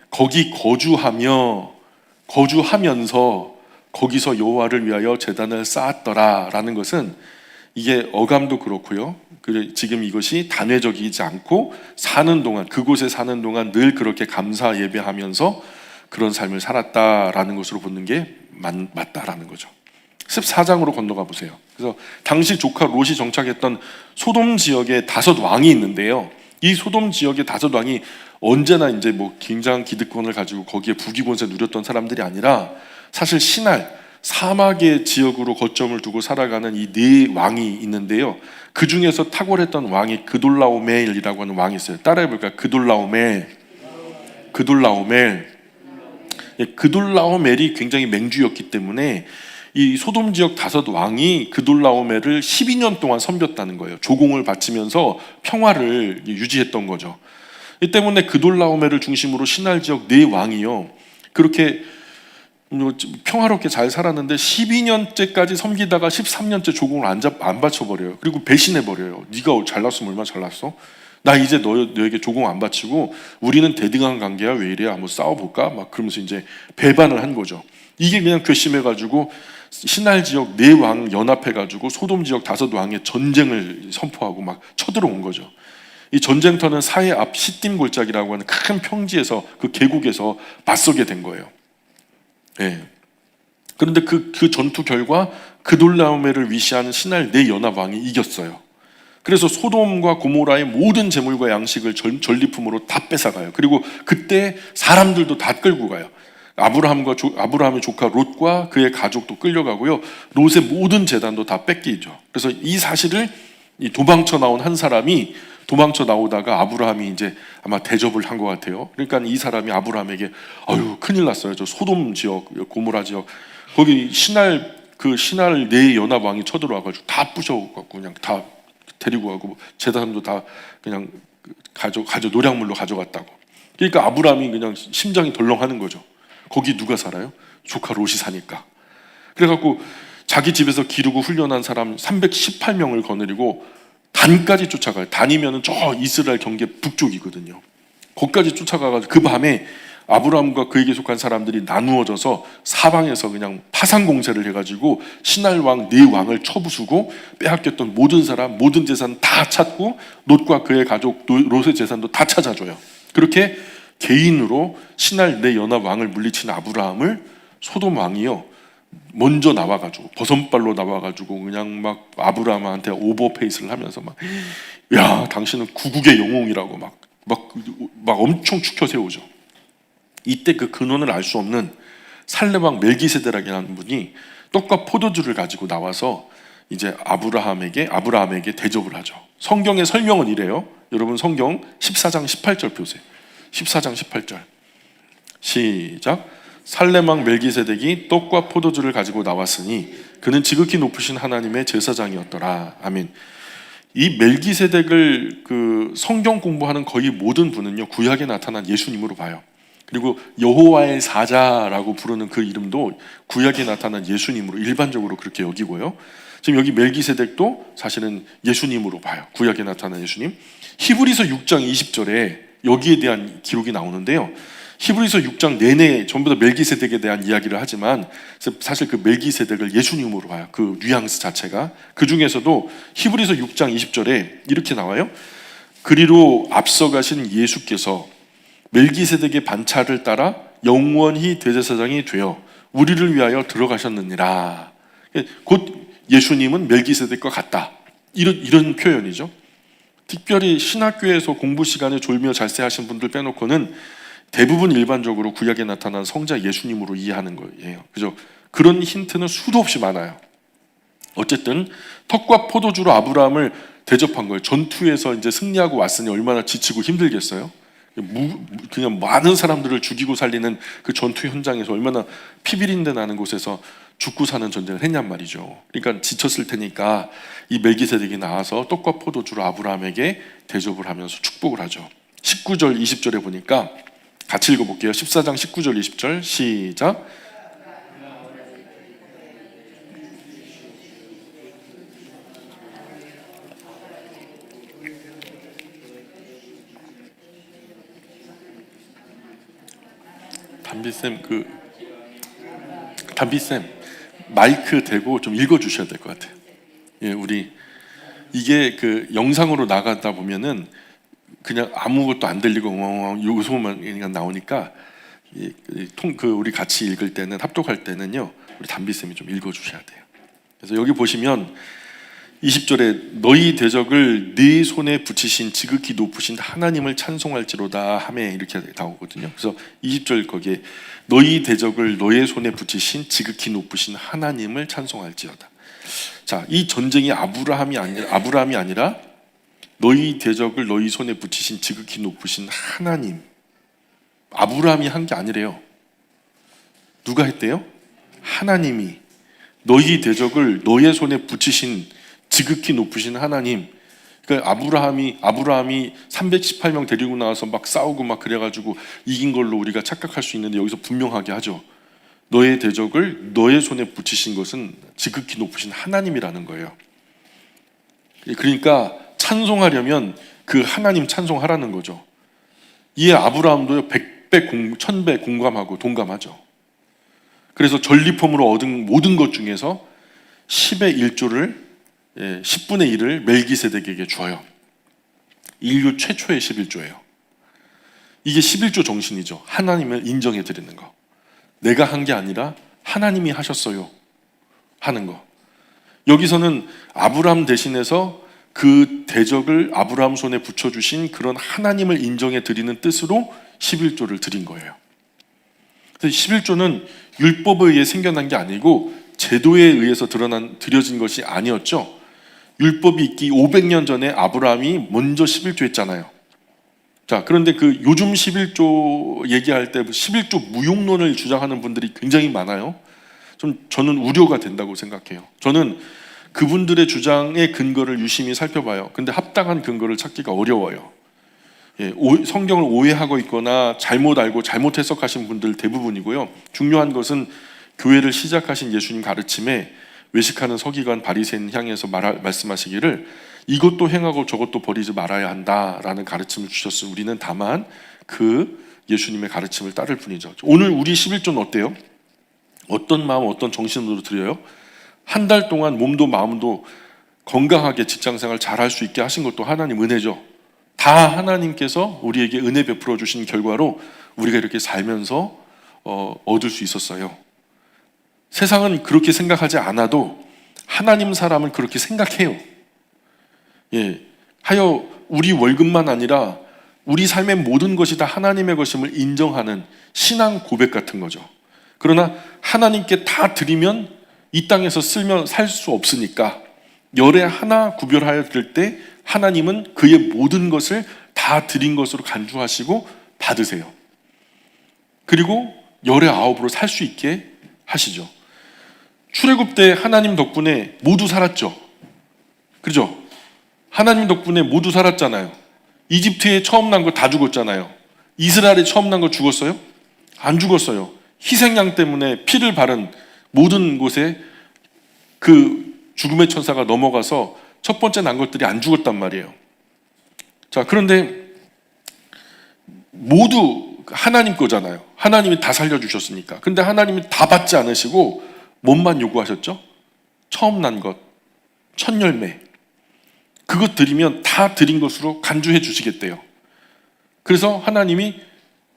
거기 거주하면서 거기서 여호와를 위하여 제단을 쌓았더라라는 것은 이게 어감도 그렇고요. 지금 이것이 단회적이지 않고 사는 동안 그곳에 사는 동안 늘 그렇게 감사 예배하면서 그런 삶을 살았다라는 것으로 보는 게 맞다라는 거죠. 14장으로 건너가 보세요. 그래서 당시 조카 롯이 정착했던 소돔 지역에 5 왕이 있는데요. 이 소돔 지역의 5 왕이 언제나 이제 뭐 굉장한 기득권을 가지고 거기에 부귀권세 누렸던 사람들이 아니라 사실 신할 사막의 지역으로 거점을 두고 살아가는 이 4 왕이 있는데요. 그 중에서 탁월했던 왕이 그돌라오멜이라고 하는 왕이 있어요. 따라해볼까요? 그돌라오멜이 굉장히 맹주였기 때문에 이 소돔 지역 5 왕이 그돌라오멜을 12년 동안 섬겼다는 거예요. 조공을 바치면서 평화를 유지했던 거죠. 이 때문에 그돌라오멜을 중심으로 신할 지역 4 왕이요. 그렇게 평화롭게 잘 살았는데 12년째까지 섬기다가 13년째 조공을 안 바쳐버려요. 그리고 배신해버려요. 네가 잘났으면 얼마나 잘났어? 나 이제 너에게 조공 안 바치고 우리는 대등한 관계야. 왜 이래? 한번 싸워볼까? 막 그러면서 이제 배반을 한 거죠. 이게 그냥 괘씸해가지고 신할 지역 4 왕 연합해가지고 소돔 지역 5 왕의 전쟁을 선포하고 막 쳐들어온 거죠. 이 전쟁터는 사해 앞 시딤 골짜기라고 하는 큰 평지에서 그 계곡에서 맞서게 된 거예요. 그런데 그 전투 결과 그돌라오멜을 위시하는 신할 4 연합 왕이 이겼어요. 그래서 소돔과 고모라의 모든 재물과 양식을 전리품으로 다 뺏어가요. 그리고 그때 사람들도 다 끌고 가요. 아브라함의 조카 롯과 그의 가족도 끌려가고요. 롯의 모든 재단도 다 뺏기죠. 그래서 이 사실을 도망쳐 나온 한 사람이 도망쳐 나오다가 아브라함이 이제 아마 대접을 한 것 같아요. 그러니까 이 사람이 아브라함에게 아유 큰일 났어요. 저 소돔 지역, 고모라 지역 거기 신할 4 연합 왕이 쳐들어와가지고 다 부셔갖고 그냥 다 데리고 가고 재단도 다 그냥 노량물로 가져갔다고. 그러니까 아브라함이 그냥 심장이 덜렁하는 거죠. 거기 누가 살아요? 조카 롯이 사니까. 그래갖고 자기 집에서 기르고 훈련한 사람 318명을 거느리고 단까지 쫓아가요. 단이면은 저 이스라엘 경계 북쪽이거든요. 거기까지 쫓아가가지고 그 밤에 아브라함과 그에게 속한 사람들이 나누어져서 사방에서 그냥 파상 공세를 해가지고 신할 왕 4 왕을 쳐부수고 빼앗겼던 모든 사람, 모든 재산 다 찾고 롯과 그의 가족, 롯의 재산도 다 찾아줘요. 그렇게 개인으로 신할 4 연합 왕을 물리친 아브라함을 소돔 왕이요 먼저 나와가지고 버선발로 나와가지고 그냥 막 아브라함한테 오버페이스를 하면서 막 야 당신은 구국의 영웅이라고 막 엄청 축혀 세우죠. 이때 그 근원을 알 수 없는 살레왕 멜기세덱이라는 분이 떡과 포도주를 가지고 나와서 이제 아브라함에게 대접을 하죠. 성경의 설명은 이래요. 여러분 성경 14장 18절 보세요. 14장 18절 시작. 살레왕 멜기세덱이 떡과 포도주를 가지고 나왔으니 그는 지극히 높으신 하나님의 제사장이었더라. 아멘. 이 멜기세덱을 그 성경 공부하는 거의 모든 분은요 구약에 나타난 예수님으로 봐요. 그리고 여호와의 사자라고 부르는 그 이름도 구약에 나타난 예수님으로 일반적으로 그렇게 여기고요. 지금 여기 멜기세덱도 사실은 예수님으로 봐요. 구약에 나타난 예수님. 히브리서 6장 20절에 여기에 대한 기록이 나오는데요. 히브리서 6장 내내 전부 다 멜기세덱에 대한 이야기를 하지만 사실 그 멜기세덱을 예수님으로 봐요. 그 뉘앙스 자체가. 그 중에서도 히브리서 6장 20절에 이렇게 나와요. 그리로 앞서가신 예수께서 멜기세덱의 반차를 따라 영원히 대제사장이 되어 우리를 위하여 들어가셨느니라. 곧 예수님은 멜기세덱과 같다. 이런 표현이죠. 특별히 신학교에서 공부 시간에 졸며 잘세하신 분들 빼놓고는 대부분 일반적으로 구약에 나타난 성자 예수님으로 이해하는 거예요. 그죠? 그런 힌트는 수도 없이 많아요. 어쨌든 턱과 포도주로 아브라함을 대접한 거예요. 전투에서 이제 승리하고 왔으니 얼마나 지치고 힘들겠어요? 그냥 많은 사람들을 죽이고 살리는 그 전투 현장에서 얼마나 피비린내 나는 곳에서 죽고 사는 전쟁을 했냔 말이죠. 그러니까 지쳤을 테니까 이 멜기세덱이 나와서 떡과 포도주로 아브라함에게 대접을 하면서 축복을 하죠. 19절 20절에 보니까 같이 읽어볼게요. 14장 19절 20절 시작. 담비쌤 마이크 대고 좀 읽어주셔야 될 것 같아요. 예, 우리 이게 그 영상으로 나가다 보면은 그냥 아무것도 안 들리고 요 소리만 나오니까 우리 같이 읽을 때는 합독할 때는요 우리 담비쌤이 좀 읽어주셔야 돼요. 그래서 여기 보시면 20절에 너희 대적을 네 손에 붙이신 지극히 높으신 하나님을 찬송할지로다 하매 이렇게 나오거든요. 그래서 20절 거기에 너희 대적을 너의 손에 붙이신 지극히 높으신 하나님을 찬송할지어다. 자, 이 전쟁이 아브라함이 아니라 너희 대적을 너희 손에 붙이신 지극히 높으신 하나님. 아브라함이 한 게 아니래요. 누가 했대요? 하나님이 너희 대적을 너의 손에 붙이신 지극히 높으신 하나님. 그러니까 아브라함이 318명 데리고 나와서 막 싸우고 막 그래가지고 이긴 걸로 우리가 착각할 수 있는데 여기서 분명하게 하죠. 너의 대적을 너의 손에 붙이신 것은 지극히 높으신 하나님이라는 거예요. 그러니까 찬송하려면 그 하나님 찬송하라는 거죠. 이에 아브라함도 100배, 1000배 공감하고 동감하죠. 그래서 전리품으로 얻은 모든 것 중에서 10의 1조를 10분의 1을 멜기세덱에게 줘요. 인류 최초의 11조예요. 이게 11조 정신이죠. 하나님을 인정해 드리는 거. 내가 한 게 아니라 하나님이 하셨어요 하는 거. 여기서는 아브라함 대신해서 그 대적을 아브라함 손에 붙여주신 그런 하나님을 인정해 드리는 뜻으로 11조를 드린 거예요. 11조는 율법에 의해 생겨난 게 아니고 제도에 의해서 드려진 것이 아니었죠. 율법이 있기 500년 전에 아브라함이 먼저 11조 했잖아요. 자, 그런데 그 요즘 11조 얘기할 때 11조 무용론을 주장하는 분들이 굉장히 많아요. 저는 우려가 된다고 생각해요. 저는 그분들의 주장의 근거를 유심히 살펴봐요. 근데 합당한 근거를 찾기가 어려워요. 성경을 오해하고 있거나 잘못 알고 잘못 해석하신 분들 대부분이고요. 중요한 것은 교회를 시작하신 예수님 가르침에 외식하는 서기관 바리새인 향해서 말씀하시기를 이것도 행하고 저것도 버리지 말아야 한다라는 가르침을 주셨어요. 우리는 다만 그 예수님의 가르침을 따를 뿐이죠. 오늘 우리 11조는 어때요? 어떤 마음, 어떤 정신으로 드려요? 한 달 동안 몸도 마음도 건강하게 직장생활 잘할 수 있게 하신 것도 하나님 은혜죠. 다 하나님께서 우리에게 은혜 베풀어 주신 결과로 우리가 이렇게 살면서 얻을 수 있었어요. 세상은 그렇게 생각하지 않아도 하나님 사람은 그렇게 생각해요. 하여 우리 월급만 아니라 우리 삶의 모든 것이 다 하나님의 것임을 인정하는 신앙 고백 같은 거죠. 그러나 하나님께 다 드리면 이 땅에서 쓸면 살 수 없으니까 열에 하나 구별하여 드릴 때 하나님은 그의 모든 것을 다 드린 것으로 간주하시고 받으세요. 그리고 열의 아홉으로 살 수 있게 하시죠. 출애굽 때 하나님 덕분에 모두 살았죠. 그죠? 하나님 덕분에 모두 살았잖아요. 이집트에 처음 난 거 다 죽었잖아요. 이스라엘에 처음 난 거 죽었어요? 안 죽었어요. 희생양 때문에 피를 바른 모든 곳에 그 죽음의 천사가 넘어가서 첫 번째 난 것들이 안 죽었단 말이에요. 자, 그런데 모두 하나님 거잖아요. 하나님이 다 살려주셨으니까. 근데 하나님이 다 받지 않으시고 뭔만 요구하셨죠? 처음 난 것, 첫 열매. 그것 드리면 다 드린 것으로 간주해 주시겠대요. 그래서 하나님이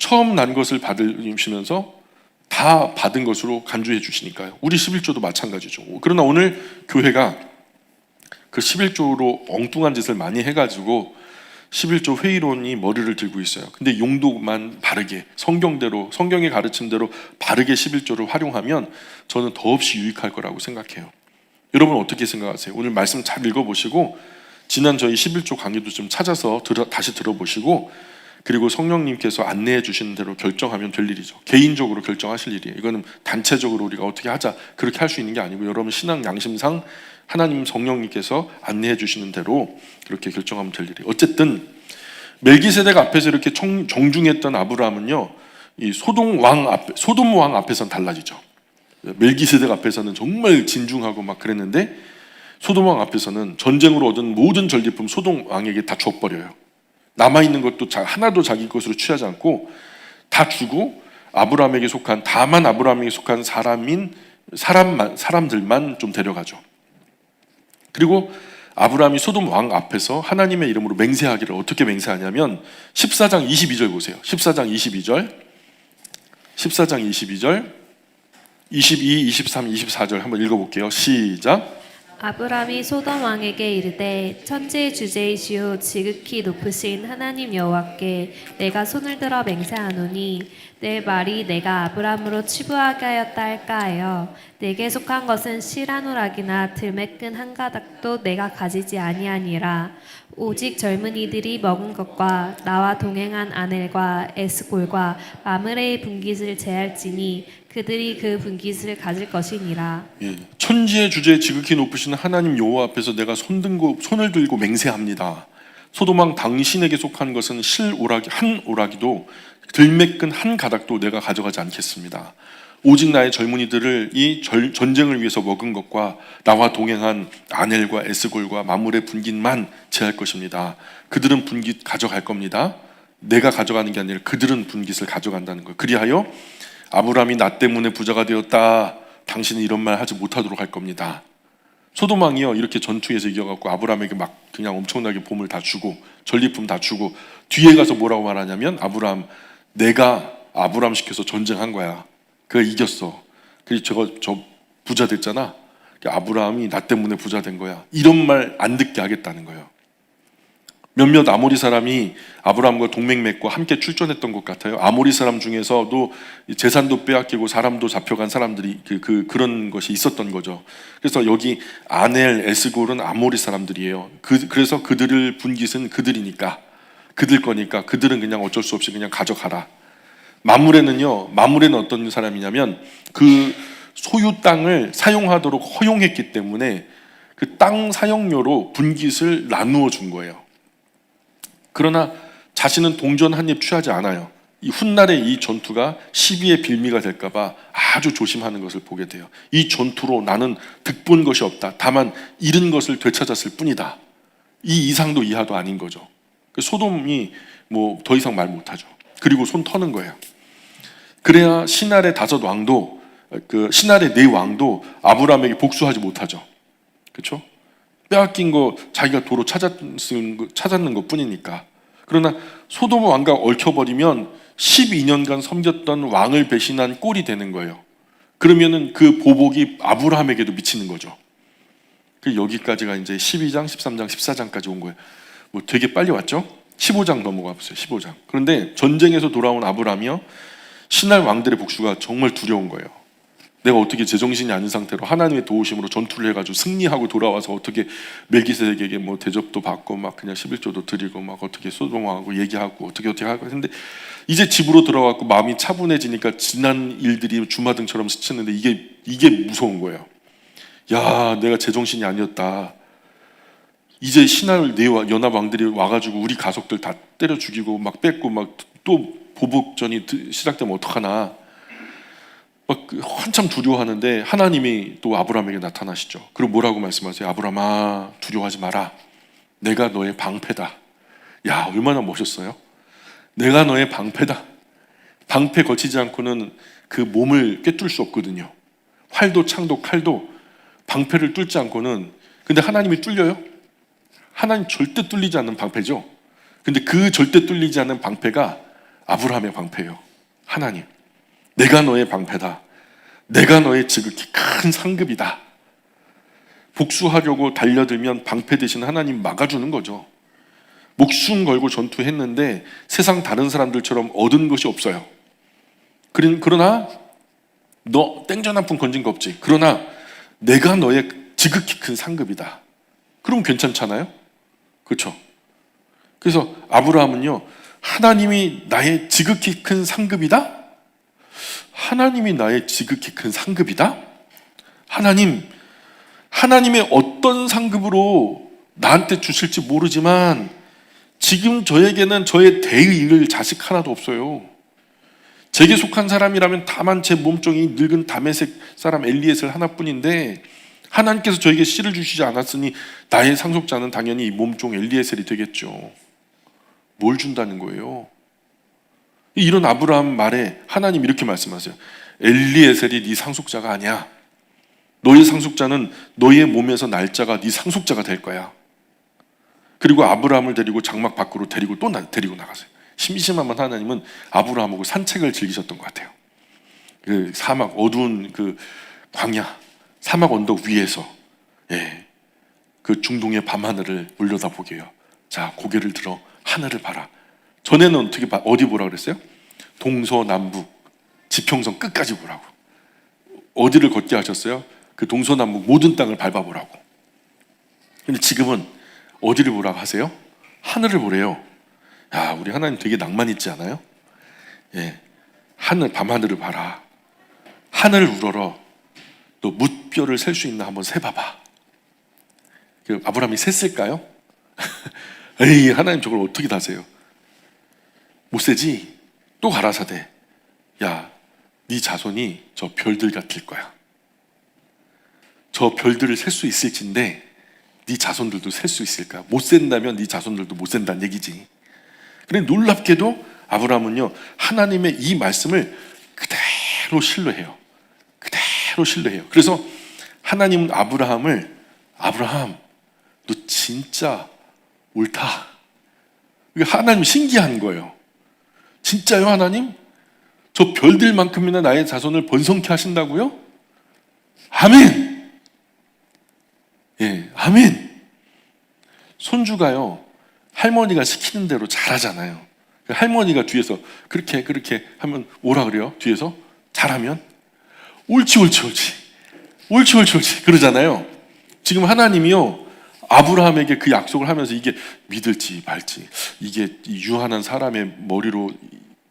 처음 난 것을 받으시면서 다 받은 것으로 간주해 주시니까요. 우리 11조도 마찬가지죠. 그러나 오늘 교회가 그 11조로 엉뚱한 짓을 많이 해가지고 11조 회의론이 머리를 들고 있어요. 근데 용도만 바르게 성경대로, 성경의 가르침대로 바르게 11조를 활용하면 저는 더없이 유익할 거라고 생각해요. 여러분 어떻게 생각하세요? 오늘 말씀 잘 읽어보시고 지난 저희 11조 강의도 좀 찾아서 다시 들어보시고, 그리고 성령님께서 안내해 주시는 대로 결정하면 될 일이죠. 개인적으로 결정하실 일이에요. 이거는 단체적으로 우리가 어떻게 하자 그렇게 할 수 있는 게 아니고, 여러분 신앙 양심상 하나님 성령님께서 안내해 주시는 대로 그렇게 결정하면 될 일이에요. 어쨌든 멜기세덱 앞에서 이렇게 정중했던 아브라함은요, 이 소돔 왕 앞에서는 달라지죠. 멜기세덱 앞에서는 정말 진중하고 막 그랬는데, 소돔 왕 앞에서는 전쟁으로 얻은 모든 전리품 소돔 왕에게 다 줘버려요. 남아있는 것도 하나도 자기 것으로 취하지 않고 다 주고, 다만 아브라함에게 속한 사람들만 좀 데려가죠. 그리고 아브라함이 소돔 왕 앞에서 하나님의 이름으로 맹세하기를 어떻게 맹세하냐면 14장 22절 보세요. 14장 22절 22, 23, 24절 한번 읽어볼게요. 시작. 아브람이 소돔 왕에게 이르되 천지의 주제이시오 지극히 높으신 하나님 여호와께 내가 손을 들어 맹세하노니 내 말이 내가 아브람으로 치부하게 하였다 할까 하여 내게 속한 것은 실 한 오락이나 들매끈 한 가닥도 내가 가지지 아니하니라. 오직 젊은이들이 먹은 것과 나와 동행한 아넬과 에스골과 마므레의 분깃을 제할지니 그들이 그 분깃을 가질 것이니라. 예, 천지의 주제 지극히 높으신 하나님 여호와 앞에서 내가 손을 들고 맹세합니다. 소돔 왕 당신에게 속한 것은 한 오라기도 들매끈 한 가닥도 내가 가져가지 않겠습니다. 오직 나의 젊은이들을 이 전쟁을 위해서 먹은 것과 나와 동행한 아넬과 에스골과 마므레 분깃만 제할 것입니다. 그들은 분깃 가져갈 겁니다. 내가 가져가는 게 아니라 그들은 분깃을 가져간다는 거예요. 그리하여 아브라함이 나 때문에 부자가 되었다, 당신은 이런 말 하지 못하도록 할 겁니다. 소돔 왕이요, 이렇게 전투에서 이겨갖고 아브라함에게 막 그냥 엄청나게 보물 다 주고 전리품 다 주고, 뒤에 가서 뭐라고 말하냐면 내가 아브라함 시켜서 전쟁한 거야. 그가 이겼어. 그래서 저 부자 됐잖아. 아브라함이 나 때문에 부자 된 거야. 이런 말 안 듣게 하겠다는 거예요. 몇몇 아모리 사람이 아브라함과 동맹 맺고 함께 출전했던 것 같아요. 아모리 사람 중에서도 재산도 빼앗기고 사람도 잡혀간 사람들이 그런 것이 있었던 거죠. 그래서 여기 아넬, 에스골은 아모리 사람들이에요. 그래서 그들을 분깃은 그들이니까, 그들 거니까 그들은 그냥 어쩔 수 없이 그냥 가져가라. 마므레는 어떤 사람이냐면 그 소유 땅을 사용하도록 허용했기 때문에 그 땅 사용료로 분깃을 나누어 준 거예요. 그러나 자신은 동전 한 입 취하지 않아요. 이 훗날의 이 전투가 시비의 빌미가 될까봐 아주 조심하는 것을 보게 돼요. 이 전투로 나는 득본 것이 없다. 다만 잃은 것을 되찾았을 뿐이다. 이 이상도 이하도 아닌 거죠. 소돔이 뭐 더 이상 말 못하죠. 그리고 손 터는 거예요. 그래야 신할의 신할의 네 왕도 아브라함에게 복수하지 못하죠. 그렇죠? 빼앗긴 거 자기가 도로 찾았는 것 뿐이니까. 그러나 소돔 왕과 얽혀버리면 12년간 섬겼던 왕을 배신한 꼴이 되는 거예요. 그러면은 그 보복이 아브라함에게도 미치는 거죠. 여기까지가 이제 12장, 13장, 14장까지 온 거예요. 뭐 되게 빨리 왔죠? 15장 넘어가 보세요. 15장. 그런데 전쟁에서 돌아온 아브라함이요, 신할 왕들의 복수가 정말 두려운 거예요. 내가 어떻게 제정신이 아닌 상태로 하나님의 도우심으로 전투를 해가지고 승리하고 돌아와서 어떻게 멜기세덱에게 뭐 대접도 받고 막 그냥 11조도 드리고 막 어떻게 소돔하고 얘기하고 어떻게 하고 했는데, 이제 집으로 들어가고 마음이 차분해지니까 지난 일들이 주마등처럼 스치는데 이게 무서운 거예요. 야, 내가 제정신이 아니었다. 이제 신할 네 연합 왕들이 와가지고 우리 가족들 다 때려 죽이고 막 뺏고 막 또 보복전이 시작되면 어떡하나. 막 한참 두려워하는데 하나님이 또 아브라함에게 나타나시죠. 그리고 뭐라고 말씀하세요? 아브라함아, 두려워하지 마라. 내가 너의 방패다. 야, 얼마나 멋있어요? 내가 너의 방패다. 방패 거치지 않고는 그 몸을 꿰뚫을 수 없거든요. 활도 창도 칼도 방패를 뚫지 않고는. 근데 하나님이 뚫려요? 하나님 절대 뚫리지 않는 방패죠. 근데 그 절대 뚫리지 않는 방패가 아브라함의 방패요. 하나님, 내가 너의 방패다. 내가 너의 지극히 큰 상급이다. 복수하려고 달려들면 방패 대신 하나님 막아주는 거죠. 목숨 걸고 전투했는데 세상 다른 사람들처럼 얻은 것이 없어요. 그러나 너 땡전 한 푼 건진 거 없지. 그러나 내가 너의 지극히 큰 상급이다. 그럼 괜찮잖아요? 그렇죠? 그래서 아브라함은요, 하나님이 나의 지극히 큰 상급이다? 하나님이 나의 지극히 큰 상급이다? 하나님의 어떤 상급으로 나한테 주실지 모르지만 지금 저에게는 저의 대의를 자식 하나도 없어요. 제게 속한 사람이라면 다만 제 몸종이 늙은 다메섹 사람 엘리에셀 하나뿐인데 하나님께서 저에게 씨를 주시지 않았으니 나의 상속자는 당연히 이 몸종 엘리에셀이 되겠죠. 뭘 준다는 거예요? 이런 아브라함 말에 하나님 이렇게 말씀하세요. 엘리에셀이 네 상속자가 아니야. 너의 상속자는 너의 몸에서 날짜가 네 상속자가 될 거야. 그리고 아브라함을 데리고 장막 밖으로 데리고 나가세요. 심심하면 하나님은 아브라함하고 산책을 즐기셨던 것 같아요. 그 사막 어두운 그 광야, 사막 언덕 위에서 그 중동의 밤하늘을 올려다보게 해요. 자, 고개를 들어 하늘을 봐라. 전에는 어디 보라 그랬어요? 동서남북 지평선 끝까지 보라고. 어디를 걷게 하셨어요? 그 동서남북 모든 땅을 밟아보라고. 근데 지금은 어디를 보라고 하세요? 하늘을 보래요. 야, 우리 하나님 되게 낭만 있지 않아요? 하늘, 밤하늘을 봐라. 하늘을 우러러. 또 뭇별을 셀 수 있나 한번 세봐봐. 아브라함이 셌을까요? 에이, 하나님 저걸 어떻게 다 세요? 못 세지? 또 가라사대. 야, 네 자손이 저 별들 같을 거야. 저 별들을 셀 수 있을진데 네 자손들도 셀 수 있을까? 못 센다면 네 자손들도 못 센다는 얘기지. 그래, 놀랍게도 아브라함은요, 하나님의 이 말씀을 그대로 신뢰해요. 그대로 신뢰해요. 그래서 하나님은 아브라함, 너 진짜 옳다. 하나님 신기한 거예요. 진짜요, 하나님? 저 별들만큼이나 나의 자손을 번성케 하신다고요? 아멘! 아멘! 손주가요, 할머니가 시키는 대로 잘하잖아요. 할머니가 뒤에서 그렇게 하면 오라 그래요. 뒤에서 잘하면 옳지 그러잖아요. 지금 하나님이요, 아브라함에게 그 약속을 하면서 이게 믿을지 말지, 이게 유한한 사람의 머리로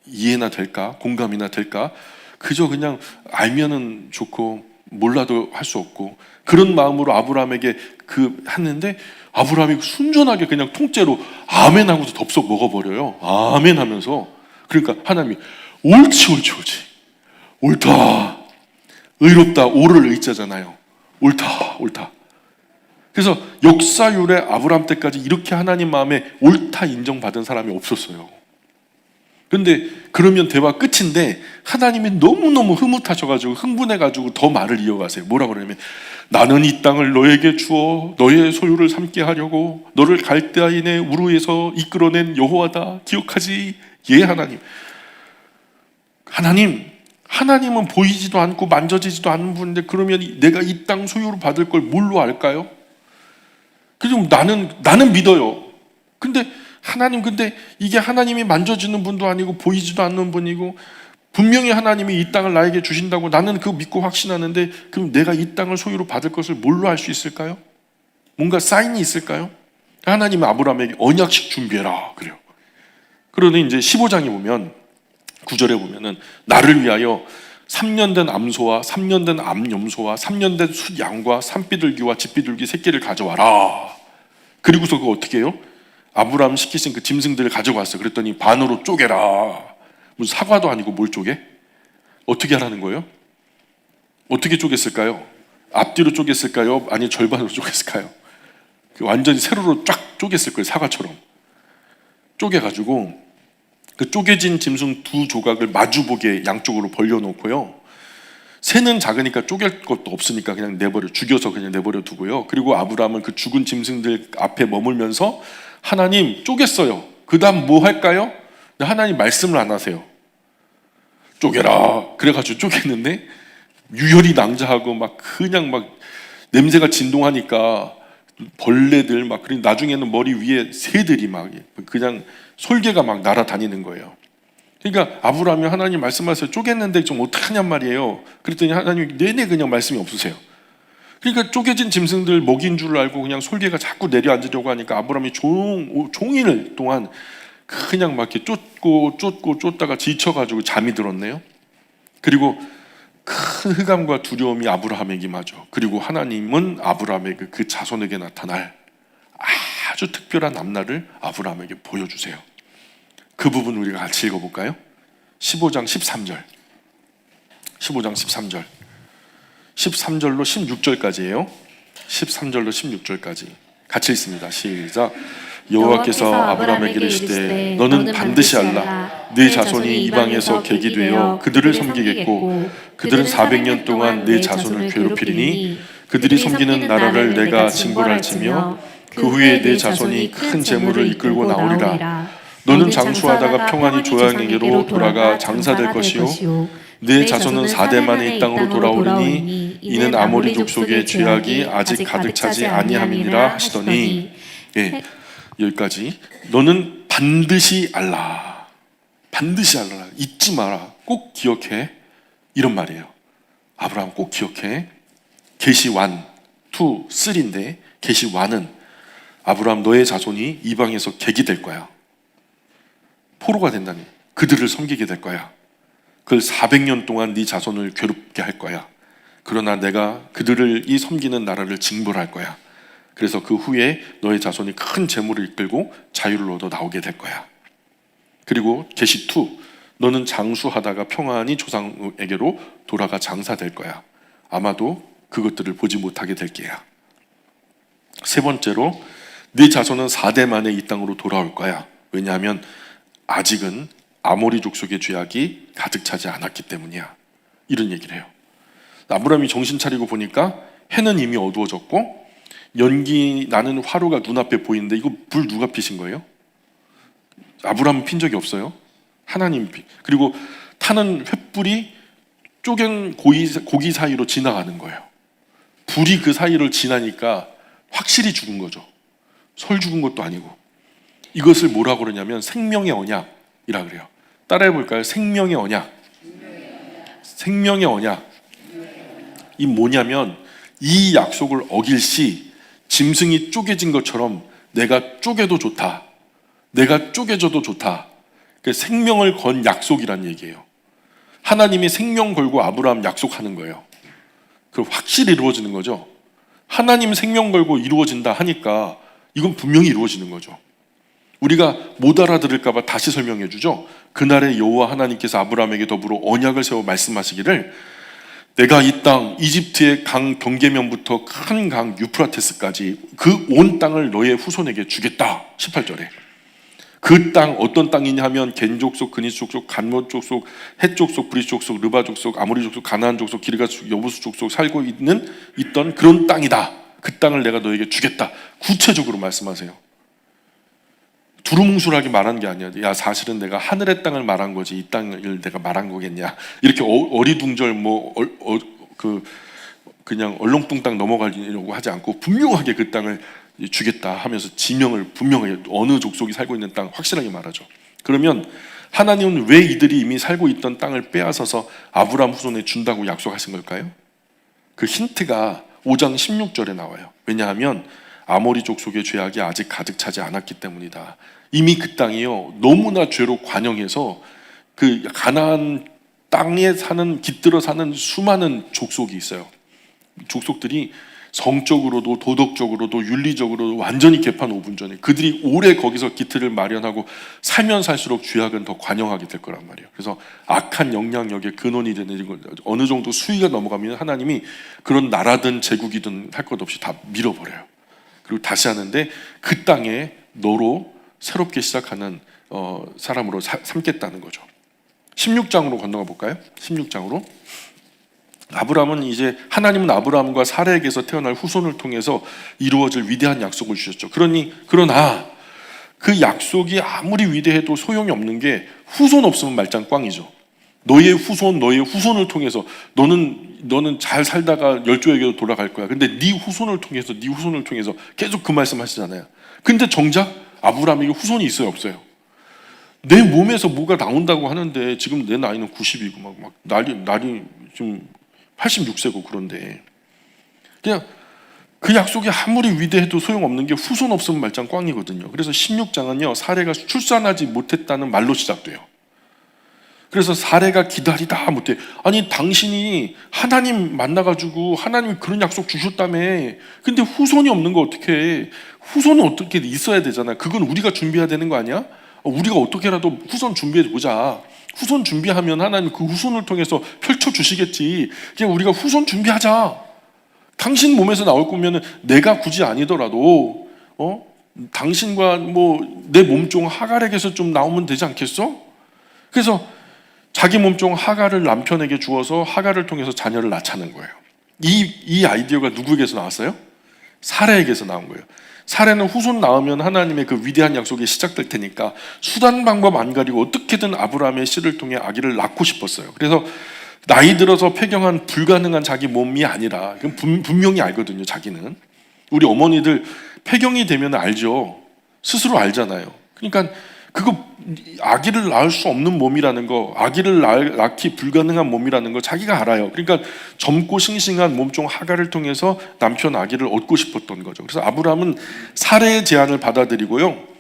이해나 될까, 공감이나 될까, 그저 그냥 알면은 좋고 몰라도 할 수 없고, 그런 마음으로 아브라함에게 했는데 아브라함이 순전하게 그냥 통째로 아멘 하고서 덥석 먹어버려요. 아멘 하면서. 그러니까 하나님이 옳지 옳다, 의롭다, 옳을 의자잖아요. 옳다. 그래서 역사율에 아브라함 때까지 이렇게 하나님 마음에 옳다 인정받은 사람이 없었어요. 그런데 그러면 대화 끝인데 하나님이 너무너무 흐뭇하셔가지고 흥분해가지고 더 말을 이어가세요. 뭐라 그러냐면, 나는 이 땅을 너에게 주어 너의 소유를 삼게 하려고 너를 갈대아인의 우르에서 이끌어낸 여호와다. 기억하지? 하나님은 보이지도 않고 만져지지도 않는 분인데 그러면 내가 이 땅 소유로 받을 걸 뭘로 알까요? 그럼 나는 믿어요. 근데 이게 하나님이 만져지는 분도 아니고 보이지도 않는 분이고 분명히 하나님이 이 땅을 나에게 주신다고 나는 그거 믿고 확신하는데, 그럼 내가 이 땅을 소유로 받을 것을 뭘로 알 수 있을까요? 뭔가 사인이 있을까요? 하나님은 아브라함에게 언약식 준비해라 그래요. 그러니 이제 15장에 보면 9절에 보면은 나를 위하여 3년 된 암소와 3년 된 암염소와 3년 된 숫양과 산비둘기와 집비둘기 새끼를 가져와라. 그리고서 그거 어떻게 해요? 아브라함 시키신 그 짐승들을 가져왔어요. 그랬더니 반으로 쪼개라. 무슨 사과도 아니고 뭘 쪼개? 어떻게 하라는 거예요? 어떻게 쪼갰을까요? 앞뒤로 쪼갰을까요? 아니 절반으로 쪼갰을까요? 완전히 세로로 쫙 쪼갰을 거예요. 사과처럼 쪼개가지고 그 쪼개진 짐승 두 조각을 마주보게 양쪽으로 벌려놓고요, 새는 작으니까 쪼갤 것도 없으니까 그냥 죽여서 그냥 내버려 두고요. 그리고 아브라함은 그 죽은 짐승들 앞에 머물면서 하나님 쪼갰어요. 그 다음 뭐 할까요? 근데 하나님 말씀을 안 하세요. 쪼개라. 그래가지고 쪼갰는데 유혈이 낭자하고 막 그냥 막 냄새가 진동하니까 벌레들 막 그리고 나중에는 머리 위에 새들이 막 그냥 솔개가 막 날아다니는 거예요. 그러니까 아브라함이 하나님 말씀하세요. 쪼갰는데 좀 어떡하냔 말이에요. 그랬더니 하나님이 내내 그냥 말씀이 없으세요. 그러니까 쪼개진 짐승들 먹인 줄 알고 그냥 솔개가 자꾸 내려앉으려고 하니까 아브라함이 종일 동안 그냥 막 이렇게 쫓다가 지쳐가지고 잠이 들었네요. 그리고 큰 흑암과 두려움이 아브라함에게 임하죠. 그리고 하나님은 아브라함의 그 자손에게 나타날 아주 특별한 앞날을 아브라함에게 보여주세요. 그 부분 우리가 같이 읽어볼까요? 15장 13절 15장 13절 13절로 16절까지예요. 13절로 16절까지 같이 읽습니다. 시작. 여호와께서 아브라함에게 이르시되 너는 반드시 알라. 네 자손이 이방에서 객이 되어 그들을 섬기겠고 그들은 400년 동안 네 자손을 괴롭히리니 그들이 섬기는 나라를 내가 징벌할지며 그 후에 네 자손이 큰 재물을 이끌고 나오리라. 너는 장수하다가 평안히 조상에게로 돌아가 장사될 것이요 네 자손은 4대 만에 이 땅으로 돌아오리니 이는 아모리 족속의 죄악이 아직 가득 차지 아니함이니라 하시더니 여기까지. 너는 반드시 알라. 반드시 알라. 잊지 마라. 꼭 기억해. 이런 말이에요. 아브라함 꼭 기억해. 계시 1, 2, 3인데 계시 1은 아브라함 너의 자손이 이방에서 객이 될 거야. 포로가 된다니. 그들을 섬기게 될 거야. 그걸 400년 동안 네 자손을 괴롭게 할 거야. 그러나 내가 그들을 이 섬기는 나라를 징벌할 거야. 그래서 그 후에 너의 자손이 큰 재물을 이끌고 자유를 얻어 나오게 될 거야. 그리고 계시 2, 너는 장수하다가 평안히 조상에게로 돌아가 장사될 거야. 아마도 그것들을 보지 못하게 될 게야. 세 번째로 네 자손은 4대 만에 이 땅으로 돌아올 거야. 왜냐하면 아직은 아모리 족속의 죄악이 가득 차지 않았기 때문이야. 이런 얘기를 해요. 아브라함이 정신 차리고 보니까 해는 이미 어두워졌고 연기 나는 화로가 눈앞에 보이는데 이거 불 누가 피신 거예요? 아브라함은 핀 적이 없어요. 하나님 피. 그리고 타는 횃불이 쪼갠 고기 사이로 지나가는 거예요. 불이 그 사이를 지나니까 확실히 죽은 거죠. 설 죽은 것도 아니고. 이것을 뭐라고 그러냐면 생명의 언약이라 그래요. 따라해 볼까요? 생명의 언약. 생명의 언약. 이 뭐냐면 이 약속을 어길 시 짐승이 쪼개진 것처럼 내가 쪼개도 좋다. 내가 쪼개져도 좋다. 그 생명을 건 약속이란 얘기예요. 하나님이 생명 걸고 아브라함 약속하는 거예요. 그 확실히 이루어지는 거죠. 하나님 생명 걸고 이루어진다 하니까 이건 분명히 이루어지는 거죠. 우리가 못 알아들을까 봐 다시 설명해 주죠. 그날에 여호와 하나님께서 아브라함에게 더불어 언약을 세워 말씀하시기를 내가 이 땅 이집트의 강 경계면부터 큰 강 유프라테스까지 그 온 땅을 너의 후손에게 주겠다. 18절에 그 땅 어떤 땅이냐 하면 겐 족속, 그니스 족속, 간못 족속, 헷 족속, 브리 족속, 르바 족속, 아모리 족속, 가나안 족속, 기르가 족속, 여부수 족속 살고 있던 그런 땅이다. 그 땅을 내가 너에게 주겠다. 구체적으로 말씀하세요. 두루뭉술하게 말한 게 아니야. 야 사실은 내가 하늘의 땅을 말한 거지 이 땅을 내가 말한 거겠냐. 이렇게 어리둥절 그냥 얼렁뚱땅 넘어가려고 하지 않고 분명하게 그 땅을 주겠다 하면서 지명을 분명하게 어느 족속이 살고 있는 땅 확실하게 말하죠. 그러면 하나님은 왜 이들이 이미 살고 있던 땅을 빼앗아서 아브라함 후손에 준다고 약속하신 걸까요? 그 힌트가 5장 16절에 나와요. 왜냐하면 아모리 족속의 죄악이 아직 가득 차지 않았기 때문이다. 이미 그 땅이요 너무나 죄로 관영해서 그 가나안 땅에 깃들어 사는 수많은 족속이 있어요. 족속들이 성적으로도 도덕적으로도 윤리적으로도 완전히 개판오분전해. 그들이 오래 거기서 기틀을 마련하고 살면 살수록 죄악은 더 관영하게 될 거란 말이에요. 그래서 악한 영향력의 근원이 되는 어느 정도 수위가 넘어가면 하나님이 그런 나라든 제국이든 할 것 없이 다 밀어버려요. 그리고 다시 하는데 그 땅에 너로 새롭게 시작하는 사람으로 삼겠다는 거죠. 16장으로 건너가 볼까요? 16장으로. 아브라함은 이제 하나님은 아브라함과 사라에게서 태어날 후손을 통해서 이루어질 위대한 약속을 주셨죠. 그러나 그 약속이 아무리 위대해도 소용이 없는 게 후손 없으면 말짱 꽝이죠. 너의 후손을 통해서 너는 잘 살다가 열조에게로 돌아갈 거야. 근데 네 후손을 통해서 계속 그 말씀 하시잖아요. 근데 정작 아브라함에게 후손이 있어요, 없어요? 내 몸에서 뭐가 나온다고 하는데 지금 내 나이는 90이고 막 날이 좀 86세고 그런데 그냥 그 약속이 아무리 위대해도 소용없는 게 후손 없으면 말짱 꽝이거든요. 그래서 16장은요, 사례가 출산하지 못했다는 말로 시작돼요. 그래서 사례가 기다리다 못해. 아니 당신이 하나님 만나가지고 하나님이 그런 약속 주셨다며. 근데 후손이 없는 거 어떻게 해? 후손은 어떻게 있어야 되잖아. 그건 우리가 준비해야 되는 거 아니야? 우리가 어떻게라도 후손 준비해 보자. 후손 준비하면 하나님 그 후손을 통해서 펼쳐주시겠지. 그냥 우리가 후손 준비하자. 당신 몸에서 나올 거면은 내가 굳이 아니더라도 당신과 뭐 내 몸종 하갈에게서 좀 나오면 되지 않겠어? 그래서 자기 몸종 하갈을 남편에게 주어서 하갈을 통해서 자녀를 낳자는 거예요. 이 아이디어가 누구에게서 나왔어요? 사례에게서 나온 거예요. 사례는 후손 낳으면 하나님의 그 위대한 약속이 시작될 테니까 수단 방법 안 가리고 어떻게든 아브라함의 씨를 통해 아기를 낳고 싶었어요. 그래서 나이 들어서 폐경한 불가능한 자기 몸이 아니라 분명히 알거든요. 자기는 우리 어머니들 폐경이 되면 알죠. 스스로 알잖아요. 그러니까 그거 아기를 낳을 수 없는 몸이라는 거, 아기를 낳기 불가능한 몸이라는 거 자기가 알아요. 그러니까 젊고 싱싱한 몸종 하갈을 통해서 남편 아기를 얻고 싶었던 거죠. 그래서 아브라함은 사례의 제안을 받아들이고요.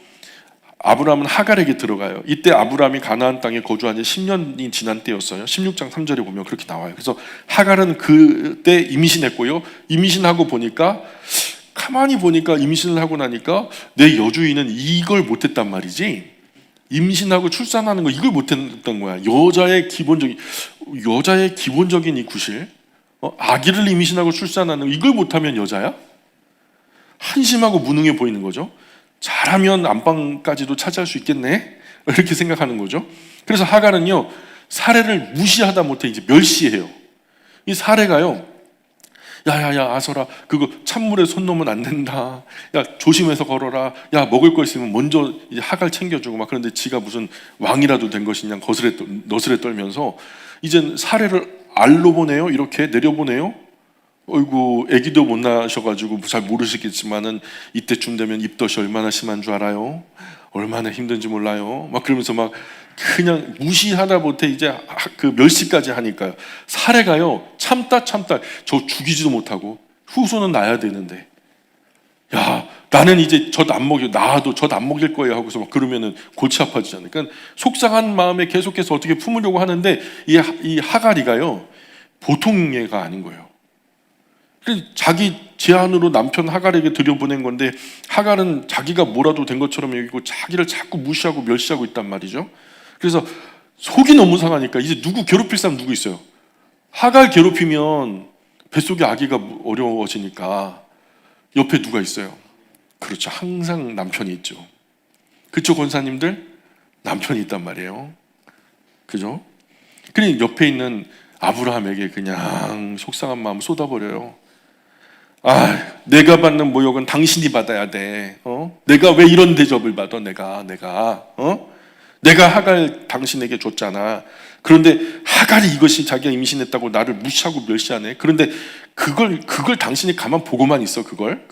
아브라함은 하갈에게 들어가요. 이때 아브라함이 가나안 땅에 거주한 지 10년이 지난 때였어요. 16장 3절에 보면 그렇게 나와요. 그래서 하갈은 그때 임신했고요. 임신하고 보니까 가만히 보니까 임신을 하고 나니까 내 여주인은 이걸 못했단 말이지. 임신하고 출산하는 거 이걸 못했던 거야. 여자의 기본적인 이 구실, 아기를 임신하고 출산하는 거 이걸 못하면 여자야? 한심하고 무능해 보이는 거죠. 잘하면 안방까지도 차지할 수 있겠네? 이렇게 생각하는 거죠. 그래서 하갈은요, 사례를 무시하다 못해 이제 멸시해요. 이 사례가요, 야야야 아서라, 그거 찬물에 손 놓으면 안 된다. 야 조심해서 걸어라. 야 먹을 거 있으면 먼저 이제 하갈 챙겨주고 막. 그런데 지가 무슨 왕이라도 된 것이냐 너스레 떨면서 이젠 사례를 알로 보내요. 이렇게 내려보내요. 어이구 애기도 못 낳으셔가지고 잘 모르시겠지만은 이때쯤 되면 입덧이 얼마나 심한 줄 알아요? 얼마나 힘든지 몰라요? 막 그러면서 막 그냥 무시하다 못해 이제 그 멸시까지 하니까요. 사례가요 참다 저 죽이지도 못하고 후손은 낳아야 되는데, 야 나는 이제 젖 안 먹여, 낳아도 젖 안 먹일 거예요 하고서 막 그러면은 골치 아파지잖아요. 그러니까 속상한 마음에 계속해서 어떻게 품으려고 하는데 이 하갈이가요 보통 애가 아닌 거예요. 자기 제안으로 남편 하갈에게 들여보낸 건데 하갈은 자기가 뭐라도 된 것처럼 여기고 자기를 자꾸 무시하고 멸시하고 있단 말이죠. 그래서 속이 너무 상하니까 이제 누구 괴롭힐 사람 누구 있어요? 하갈 괴롭히면 뱃속에 아기가 어려워지니까 옆에 누가 있어요? 그렇죠. 항상 남편이 있죠. 그쵸 권사님들? 남편이 있단 말이에요. 그죠? 그러니 옆에 있는 아브라함에게 그냥 속상한 마음 쏟아버려요. 아, 내가 받는 모욕은 당신이 받아야 돼. 내가 왜 이런 대접을 받아? 내가 하갈 당신에게 줬잖아. 그런데 하갈이 이것이 자기가 임신했다고 나를 무시하고 멸시하네. 그런데 그걸 당신이 가만 보고만 있어. 그걸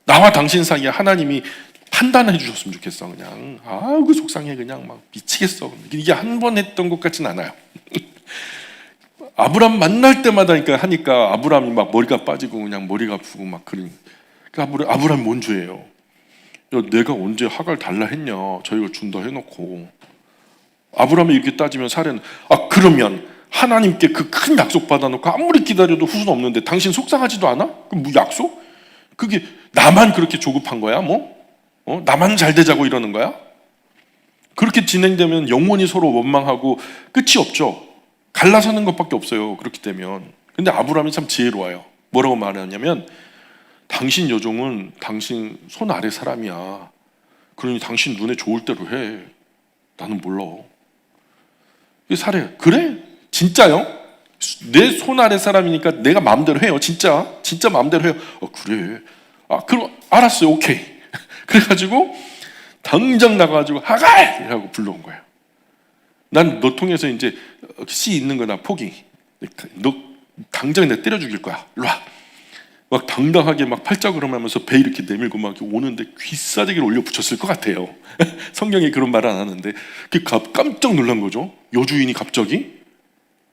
나와 당신 사이에 하나님이 판단해 주셨으면 좋겠어. 그냥 아이고 속상해. 그냥 막 미치겠어. 이게 한 번 했던 것 같진 않아요. 아브람 만날 때마다 하니까 아브람이 막 머리가 빠지고 그냥 머리가 아프고 막 그러니. 아브람이 뭔 죄예요? 야, 내가 언제 하갈 달라 했냐? 저희가 준다 해놓고. 아브람이 이렇게 따지면 사례는 그러면 하나님께 그 큰 약속 받아놓고 아무리 기다려도 후손 없는데 당신 속상하지도 않아? 그럼 뭐 약속? 그게 나만 그렇게 조급한 거야? 나만 잘 되자고 이러는 거야? 그렇게 진행되면 영원히 서로 원망하고 끝이 없죠. 갈라서는 것밖에 없어요. 그렇게 되면. 근데 아브라함이 참 지혜로워요. 뭐라고 말하냐면 당신 여종은 당신 손 아래 사람이야. 그러니 당신 눈에 좋을 대로 해. 나는 몰라. 이 사례 그래? 진짜요? 내 손 아래 사람이니까 내가 마음대로 해요. 진짜 마음대로 해요. 그래. 그럼 알았어요. 오케이. 그래가지고 당장 나가가지고 하갈! 이라고 불러온 거예요. 난 너 통해서 이제 씨 있는 거나 포기. 너 당장 내가 때려 죽일 거야. 일로 와. 막 당당하게 막 팔자그름 하면서 배 이렇게 내밀고 막 이렇게 오는데 귀싸대기를 올려 붙였을 것 같아요. 성경에 그런 말은 안 하는데 깜짝 놀란 거죠. 여주인이 갑자기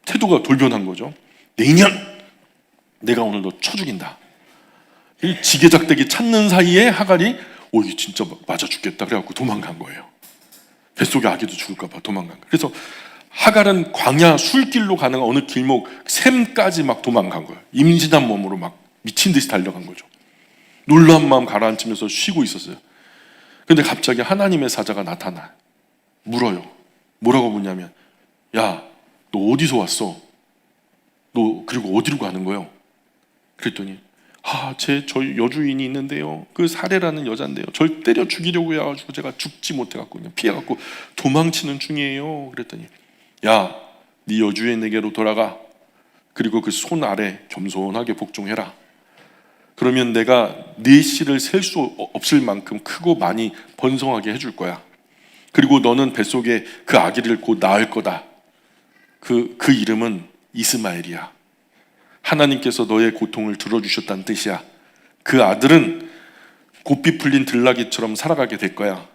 태도가 돌변한 거죠. 내년 내가 오늘 너 쳐 죽인다. 이 지게작대기 찾는 사이에 하갈이 이게 진짜 맞아 죽겠다 그래갖고 도망간 거예요. 뱃속에 아기도 죽을까 봐 도망간 거예요. 그래서 하갈은 광야 술길로 가는 어느 길목 샘까지 막 도망간 거예요. 임진한 몸으로 막 미친 듯이 달려간 거죠. 놀라운 마음 가라앉히면서 쉬고 있었어요. 근데 갑자기 하나님의 사자가 나타나 물어요. 뭐라고 묻냐면, 야, 너 어디서 왔어? 너 그리고 어디로 가는 거예요? 그랬더니 저희 여주인이 있는데요. 그 사례라는 여잔데요. 절 때려 죽이려고 해가지고 제가 죽지 못해갖고 그냥 피해갖고 도망치는 중이에요. 그랬더니 야, 네 여주인에게로 돌아가. 그리고 그 손 아래 겸손하게 복종해라. 그러면 내가 네 씨를 셀 수 없을 만큼 크고 많이 번성하게 해줄 거야. 그리고 너는 뱃속에 그 아기를 곧 낳을 거다. 그 이름은 이스마엘이야. 하나님께서 너의 고통을 들어주셨다는 뜻이야. 그 아들은 고삐 풀린 들나귀처럼 살아가게 될 거야.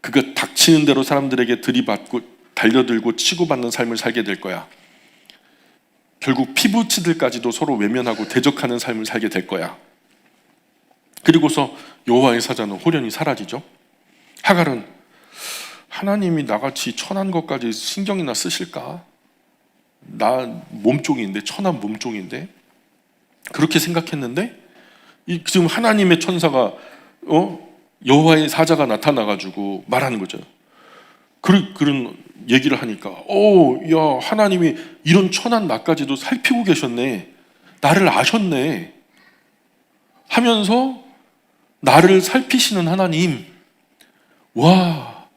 그가 닥치는 대로 사람들에게 들이받고 달려들고 치고받는 삶을 살게 될 거야. 결국 피부치들까지도 서로 외면하고 대적하는 삶을 살게 될 거야. 그리고서 여호와의 사자는 호련히 사라지죠. 하갈은 하나님이 나같이 천한 것까지 신경이나 쓰실까? 나 몸종인데, 천한 몸종인데, 그렇게 생각했는데 지금 하나님의 천사가 여호와의 사자가 나타나가지고 말하는 거죠. 그런 얘기를 하니까 야, 하나님이 이런 천한 나까지도 살피고 계셨네, 나를 아셨네 하면서 나를 살피시는 하나님. 와,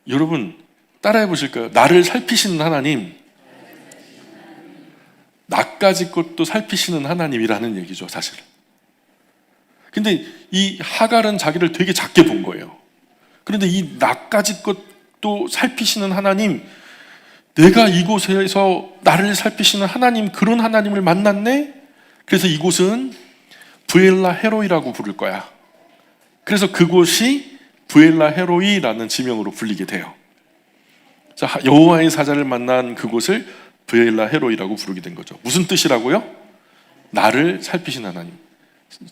여러분 따라해 보실까요? 나를 살피시는 하나님, 나까지 것도 살피시는 하나님이라는 얘기죠, 사실. 근데 이 하갈은 자기를 되게 작게 본 거예요. 그런데 이 나까지 것도 살피시는 하나님, 내가 이곳에서 나를 살피시는 하나님, 그런 하나님을 만났네. 그래서 이곳은 브엘라 헤로이라고 부를 거야. 그래서 그곳이 브엘라 헤로이라는 지명으로 불리게 돼요. 자, 여호와의 사자를 만난 그곳을 브엘라 헤로이라고 부르게 된 거죠. 무슨 뜻이라고요? 나를 살피신 하나님.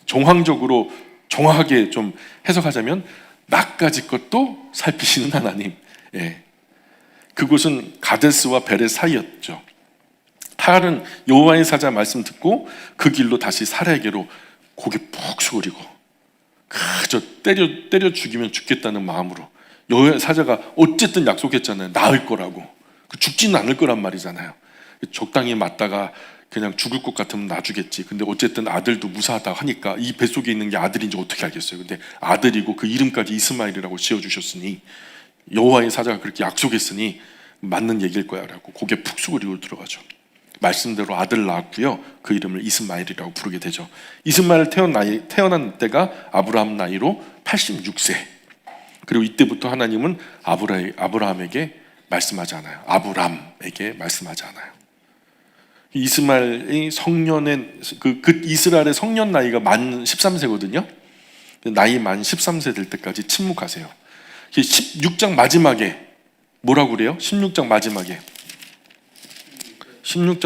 정황적으로 정확하게 좀 해석하자면 나까지 것도 살피시는 하나님. 예. 그곳은 가데스와 베렛 사이였죠. 하갈은 여호와의 사자 말씀 듣고 그 길로 다시 사라에게로 고개 푹 숙이고 그저 때려 죽이면 죽겠다는 마음으로, 여호와의 사자가 어쨌든 약속했잖아요. 나을 거라고. 죽지는 않을 거란 말이잖아요. 적당히 맞다가 그냥 죽을 것 같으면 놔주겠지. 근데 어쨌든 아들도 무사하다 하니까 이 뱃속에 있는 게 아들인지 어떻게 알겠어요. 근데 아들이고 그 이름까지 이스마엘이라고 지어주셨으니, 여호와의 사자가 그렇게 약속했으니 맞는 얘기일 거야 라고 고개 푹 숙이고 들어가죠. 말씀대로 아들 낳았고요. 그 이름을 이스마엘이라고 부르게 되죠. 이스마엘 태어난 때가 아브라함 나이로 86세. 그리고 이때부터 하나님은 아브라함에게 말씀하지 않아요. 아브람에게 말씀하지 않아요. 이스마엘이 성년의 그 이스라엘의 성년 나이가 만 13세거든요. 나이 만 13세 될 때까지 침묵하세요. 16장 마지막에 뭐라고 그래요? 16장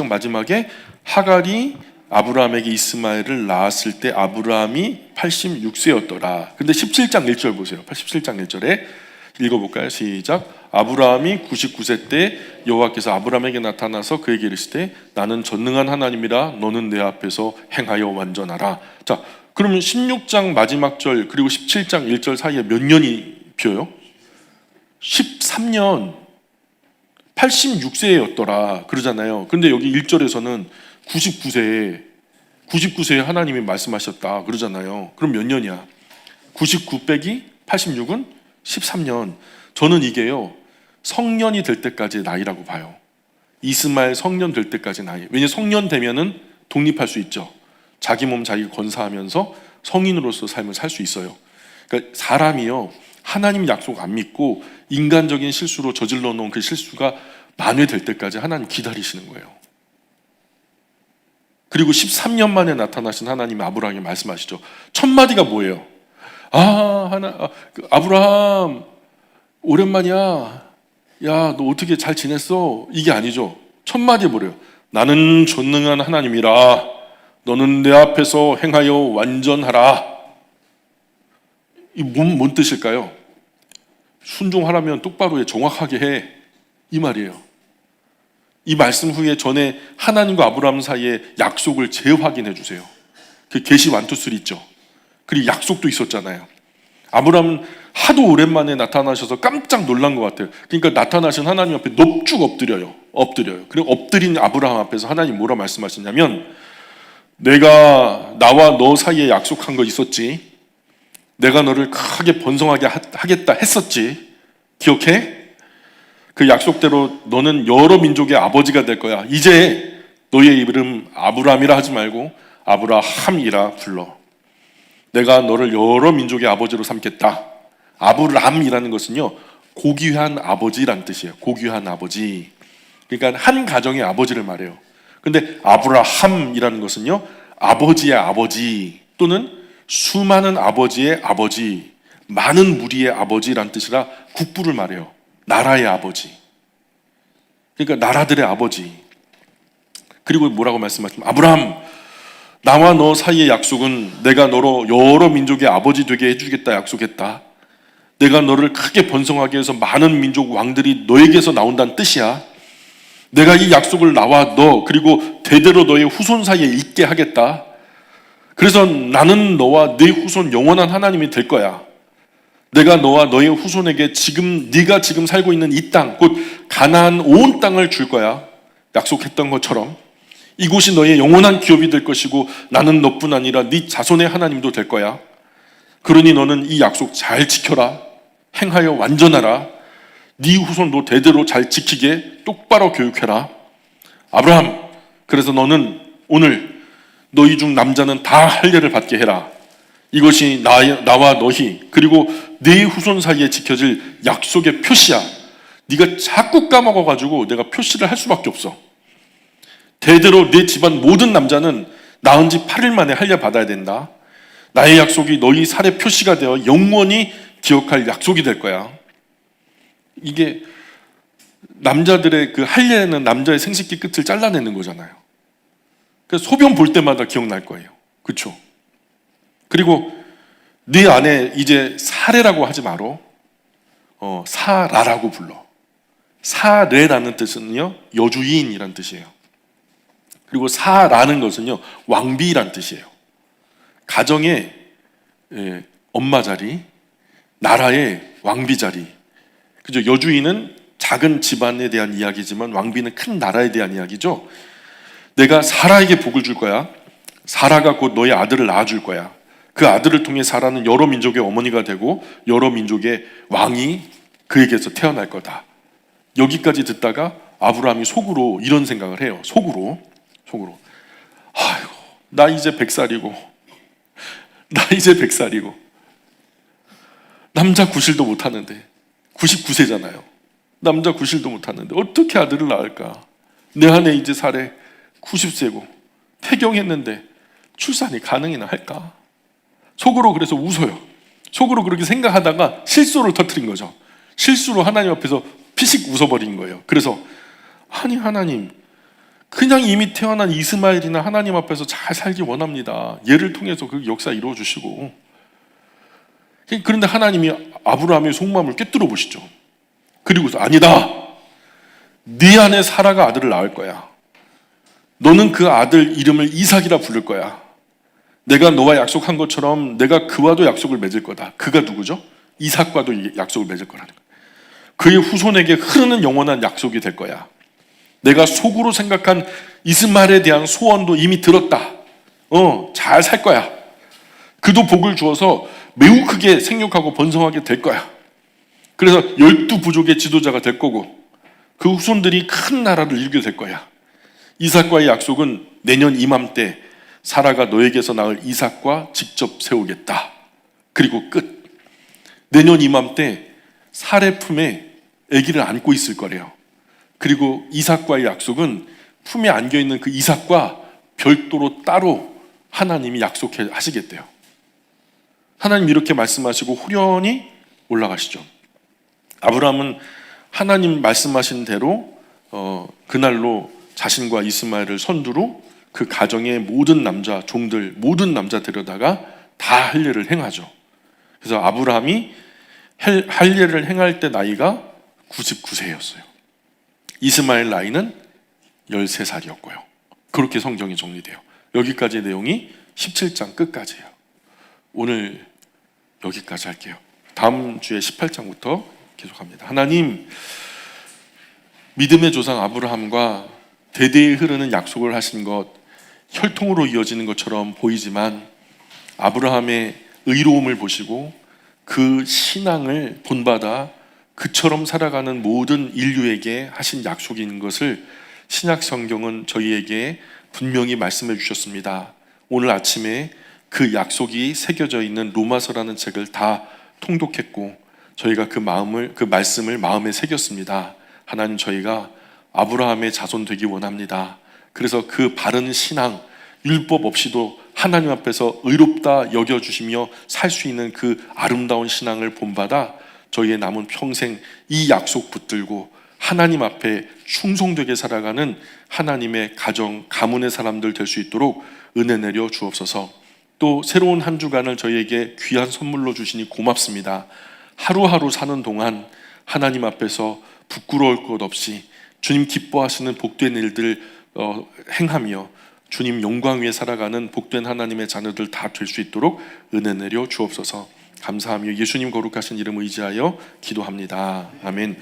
마지막에 하갈이 아브라함에게 이스마엘을 낳았을 때 아브라함이 86세였더라. 근데 17장 1절 보세요. 87장 1절에 읽어볼까요? 시작. 아브라함이 99세 때 여호와께서 아브라함에게 나타나서 그에게 이르시되 나는 전능한 하나님이라 너는 내 앞에서 행하여 완전하라. 자, 그러면 16장 마지막 절 그리고 17장 1절 사이에 몇 년이 비어요? 13년. 86세였더라 그러잖아요. 근데 여기 1절에서는 99세에 하나님이 말씀하셨다 그러잖아요. 그럼 몇 년이야? 99 빼기 86은 13년. 저는 이게요, 성년이 될 때까지의 나이라고 봐요. 이스마엘 성년 될 때까지 나이. 왜냐면 성년 되면은 독립할 수 있죠. 자기 몸 자기가 건사하면서 성인으로서 삶을 살 수 있어요. 그러니까 사람이요, 하나님 약속 안 믿고 인간적인 실수로 저질러 놓은 그 실수가 만회될 때까지 하나님 기다리시는 거예요. 그리고 13년 만에 나타나신 하나님이 아브라함에게 말씀하시죠. 첫 마디가 뭐예요? 아브라함 오랜만이야. 야, 너 어떻게 잘 지냈어? 이게 아니죠. 첫 마디 뭐래요? 나는 전능한 하나님이라 너는 내 앞에서 행하여 완전하라. 이 뭔 뜻일까요? 순종하라면 똑바로 해, 정확하게 해, 이 말이에요. 이 말씀 후에 전에 하나님과 아브라함 사이에 약속을 재확인해 주세요. 그 계시 1, 2, 3 있죠. 그리고 약속도 있었잖아요. 아브라함은 하도 오랜만에 나타나셔서 깜짝 놀란 것 같아요. 그러니까 나타나신 하나님 앞에 넙죽 엎드려요. 그리고 엎드린 아브라함 앞에서 하나님 뭐라 말씀하시냐면, 내가 나와 너 사이에 약속한 거 있었지. 내가 너를 크게 번성하게 하겠다 했었지. 기억해? 그 약속대로 너는 여러 민족의 아버지가 될 거야. 이제 너의 이름 아브라함이라 하지 말고 아브라함이라 불러. 내가 너를 여러 민족의 아버지로 삼겠다. 아브라함이라는 것은요, 고귀한 아버지란 뜻이에요. 고귀한 아버지. 그러니까 한 가정의 아버지를 말해요. 근데 아브라함이라는 것은요, 아버지의 아버지 또는 수많은 아버지의 아버지, 많은 무리의 아버지란 뜻이라 국부를 말해요. 나라의 아버지. 그러니까 나라들의 아버지. 그리고 뭐라고 말씀하시면, 아브라함, 나와 너 사이의 약속은 내가 너로 여러 민족의 아버지 되게 해주겠다 약속했다. 내가 너를 크게 번성하게 해서 많은 민족 왕들이 너에게서 나온다는 뜻이야. 내가 이 약속을 나와 너 그리고 대대로 너의 후손 사이에 있게 하겠다. 그래서 나는 너와 네 후손 영원한 하나님이 될 거야. 내가 너와 너의 후손에게 네가 지금 살고 있는 이 땅, 곧 가나안 온 땅을 줄 거야. 약속했던 것처럼. 이곳이 너의 영원한 기업이 될 것이고 나는 너뿐 아니라 네 자손의 하나님도 될 거야. 그러니 너는 이 약속 잘 지켜라. 행하여 완전하라. 네 후손도 대대로 잘 지키게 똑바로 교육해라. 아브라함, 그래서 너는 오늘 너희 중 남자는 다 할례를 받게 해라. 이것이 나와 너희 그리고 네 후손 사이에 지켜질 약속의 표시야. 네가 자꾸 까먹어가지고 내가 표시를 할 수밖에 없어. 대대로 네 집안 모든 남자는 낳은 지 8일 만에 할례 받아야 된다. 나의 약속이 너희 살의 표시가 되어 영원히 기억할 약속이 될 거야. 이게 남자들의 그 할례는 남자의 생식기 끝을 잘라내는 거잖아요. 그래서 소변 볼 때마다 기억날 거예요. 그렇죠? 그리고 네 안에 이제 사례라고 하지 말어. 사라라고 불러. 사례라는 뜻은요, 여주인이란 뜻이에요. 그리고 사라는 것은요, 왕비란 뜻이에요. 가정의 엄마 자리, 나라의 왕비 자리. 그죠? 여주인은 작은 집안에 대한 이야기지만 왕비는 큰 나라에 대한 이야기죠. 내가 사라에게 복을 줄 거야. 사라가 곧 너의 아들을 낳아줄 거야. 그 아들을 통해 사라는 여러 민족의 어머니가 되고 여러 민족의 왕이 그에게서 태어날 거다. 여기까지 듣다가 아브라함이 속으로 이런 생각을 해요. 속으로 아이고, 나 이제 100살이고 남자 구실도 못하는데 99세잖아요. 남자 구실도 못하는데 어떻게 아들을 낳을까? 내 안에 이제 살에 90세고 태경했는데 출산이 가능이나 할까? 속으로 그래서 웃어요. 속으로 그렇게 생각하다가 실수를 터뜨린 거죠. 실수로 하나님 앞에서 피식 웃어버린 거예요. 그래서 아니 하나님, 그냥 이미 태어난 이스마엘이나 하나님 앞에서 잘 살기 원합니다. 얘를 통해서 그 역사 이루어 주시고. 그런데 하나님이 아브라함의 속마음을 꿰뚫어 보시죠. 그리고서 아니다. 네 안에 사라가 아들을 낳을 거야. 너는 그 아들 이름을 이삭이라 부를 거야. 내가 너와 약속한 것처럼 내가 그와도 약속을 맺을 거다. 그가 누구죠? 이삭과도 약속을 맺을 거라는 거야. 그의 후손에게 흐르는 영원한 약속이 될 거야. 내가 속으로 생각한 이스마엘에 대한 소원도 이미 들었다. 잘 살 거야. 그도 복을 주어서 매우 크게 생육하고 번성하게 될 거야. 그래서 12부족의 지도자가 될 거고 그 후손들이 큰 나라를 이루게 될 거야. 이삭과의 약속은 내년 이맘때 사라가 너에게서 낳을 이삭과 직접 세우겠다. 그리고 끝. 내년 이맘때 사례 품에 아기를 안고 있을 거래요. 그리고 이삭과의 약속은 품에 안겨 있는 그 이삭과 별도로 따로 하나님이 약속하시겠대요. 하나님 이렇게 말씀하시고 후련히 올라가시죠. 아브라함은 하나님 말씀하신 대로 그날로 자신과 이스마엘을 선두로 그 가정의 모든 남자 종들 모든 남자 데려다가 다 할례를 행하죠. 그래서 아브라함이 할례를 행할 때 나이가 99세였어요. 이스마엘 나이는 13살이었고요. 그렇게 성경이 정리돼요. 여기까지 내용이 17장 끝까지예요. 오늘 여기까지 할게요. 다음 주에 18장부터 계속합니다. 하나님, 믿음의 조상 아브라함과 대대에 흐르는 약속을 하신 것 혈통으로 이어지는 것처럼 보이지만 아브라함의 의로움을 보시고 그 신앙을 본받아 그처럼 살아가는 모든 인류에게 하신 약속인 것을 신약 성경은 저희에게 분명히 말씀해 주셨습니다. 오늘 아침에 그 약속이 새겨져 있는 로마서라는 책을 다 통독했고 저희가 그 말씀을 마음에 새겼습니다. 하나님, 저희가 아브라함의 자손 되기 원합니다. 그래서 그 바른 신앙, 율법 없이도 하나님 앞에서 의롭다 여겨주시며 살 수 있는 그 아름다운 신앙을 본받아 저희의 남은 평생 이 약속 붙들고 하나님 앞에 충성되게 살아가는 하나님의 가정, 가문의 사람들 될 수 있도록 은혜 내려 주옵소서. 또 새로운 한 주간을 저희에게 귀한 선물로 주시니 고맙습니다. 하루하루 사는 동안 하나님 앞에서 부끄러울 것 없이 주님 기뻐하시는 복된 일들 행하며 주님 영광 위에 살아가는 복된 하나님의 자녀들 다 될 수 있도록 은혜 내려 주옵소서. 감사하며 예수님 거룩하신 이름 의지하여 기도합니다. 아멘.